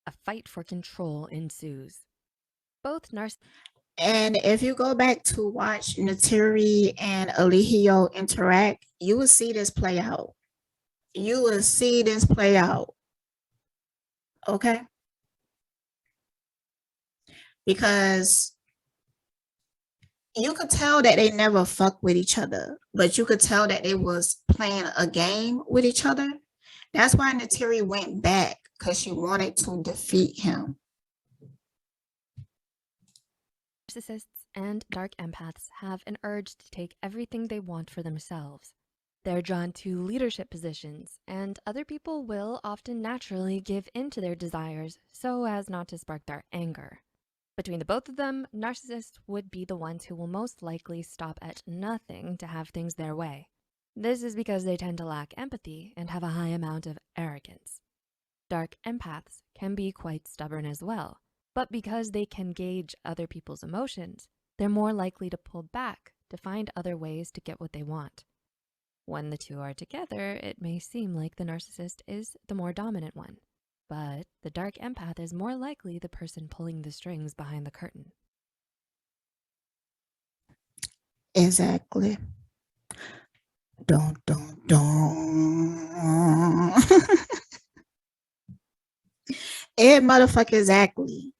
a fight for control ensues. Both narcissists. And if you go back to watch Neytiri and Eligio interact, you will see this play out. You will see this play out. Okay? Because you could tell that they never fucked with each other, but you could tell that they was playing a game with each other. That's why Neytiri went back, because she wanted to defeat him. Narcissists and dark empaths have an urge to take everything they want for themselves. They're drawn to leadership positions, and other people will often naturally give in to their desires so as not to spark their anger. Between the both of them, narcissists would be the ones who will most likely stop at nothing to have things their way. This is because they tend to lack empathy and have a high amount of arrogance. Dark empaths can be quite stubborn as well, but because they can gauge other people's emotions, they're more likely to pull back to find other ways to get what they want. When the two are together, it may seem like the narcissist is the more dominant one, but the dark empath is more likely the person pulling the strings behind the curtain. Exactly. Don't. It motherfucker exactly.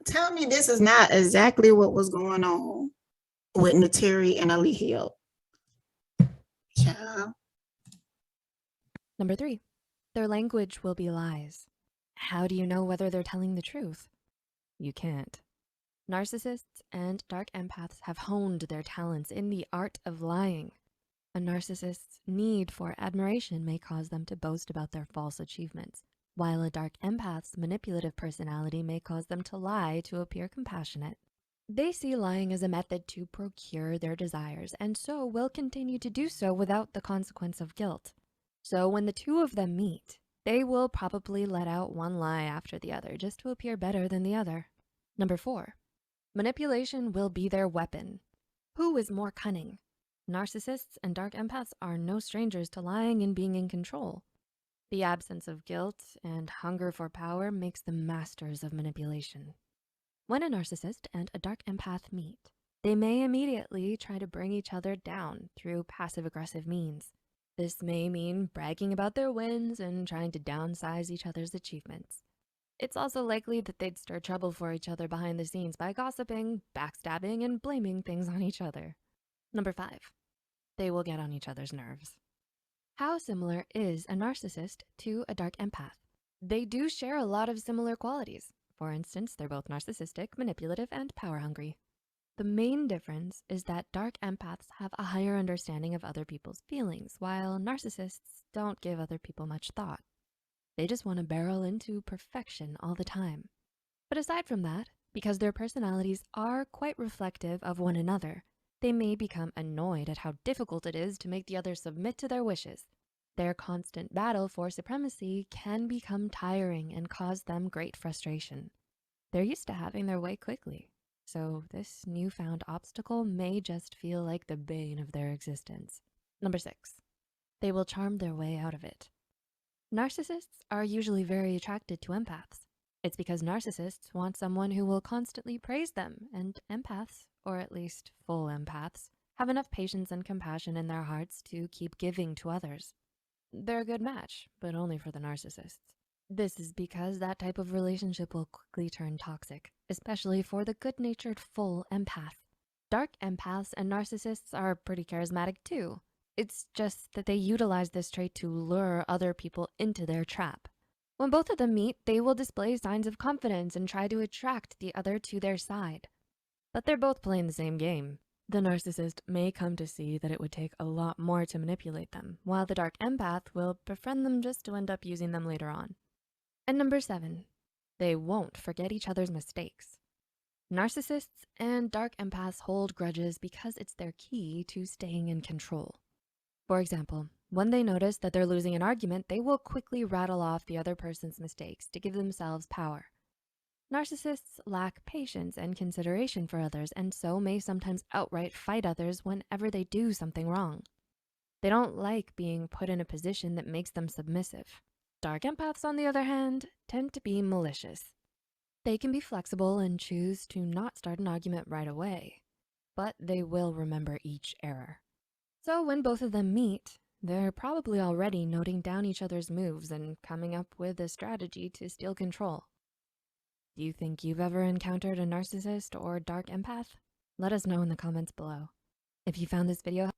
Tell me this is not exactly what was going on. with Neytiri and Alihio. Yeah. Number 3, their language will be lies. How do you know whether they're telling the truth? You can't. Narcissists and dark empaths have honed their talents in the art of lying. A narcissist's need for admiration may cause them to boast about their false achievements, while a dark empath's manipulative personality may cause them to lie to appear compassionate. They see lying as a method to procure their desires, and so will continue to do so without the consequence of guilt. So when the two of them meet, they will probably let out one lie after the other just to appear better than the other. Number 4, manipulation will be their weapon. Who is more cunning? Narcissists and dark empaths are no strangers to lying and being in control. The absence of guilt and hunger for power makes them masters of manipulation. When a narcissist and a dark empath meet, they may immediately try to bring each other down through passive-aggressive means. This may mean bragging about their wins and trying to downsize each other's achievements. It's also likely that they'd stir trouble for each other behind the scenes by gossiping, backstabbing, and blaming things on each other. Number 5, they will get on each other's nerves. How similar is a narcissist to a dark empath? They do share a lot of similar qualities. For instance, they're both narcissistic, manipulative, and power hungry. The main difference is that dark empaths have a higher understanding of other people's feelings, while narcissists don't give other people much thought. They just want to barrel into perfection all the time. But aside from that, because their personalities are quite reflective of one another, they may become annoyed at how difficult it is to make the other submit to their wishes. Their constant battle for supremacy can become tiring and cause them great frustration. They're used to having their way quickly, so this newfound obstacle may just feel like the bane of their existence. Number 6, they will charm their way out of it. Narcissists are usually very attracted to empaths. It's because narcissists want someone who will constantly praise them, and empaths, or at least full empaths, have enough patience and compassion in their hearts to keep giving to others. They're a good match, but only for the narcissists. This is because that type of relationship will quickly turn toxic, especially for the good-natured full empath. Dark empaths and narcissists are pretty charismatic too. It's just that they utilize this trait to lure other people into their trap. When both of them meet, they will display signs of confidence and try to attract the other to their side. But they're both playing the same game. The narcissist may come to see that it would take a lot more to manipulate them, while the dark empath will befriend them just to end up using them later on. And number 7, they won't forget each other's mistakes. Narcissists and dark empaths hold grudges because it's their key to staying in control. For example, when they notice that they're losing an argument, they will quickly rattle off the other person's mistakes to give themselves power. Narcissists lack patience and consideration for others, and so may sometimes outright fight others whenever they do something wrong. They don't like being put in a position that makes them submissive. Dark empaths, on the other hand, tend to be malicious. They can be flexible and choose to not start an argument right away, but they will remember each error. So when both of them meet, they're probably already noting down each other's moves and coming up with a strategy to steal control. Do you think you've ever encountered a narcissist or dark empath? Let us know in the comments below. If you found this video...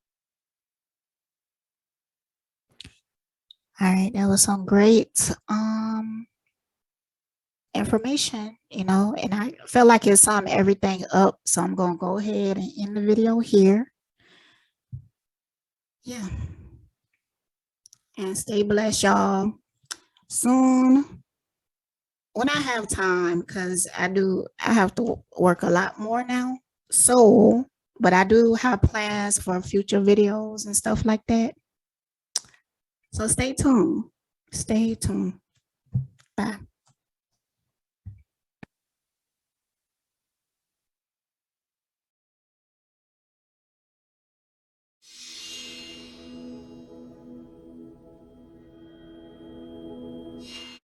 All right, that was some great information, and I feel like it summed everything up, so I'm gonna go ahead and end the video here. Yeah, and stay blessed, y'all. Soon, when I have time, because I have to work a lot more now, so but I do have plans for future videos and stuff like that, so stay tuned. Bye.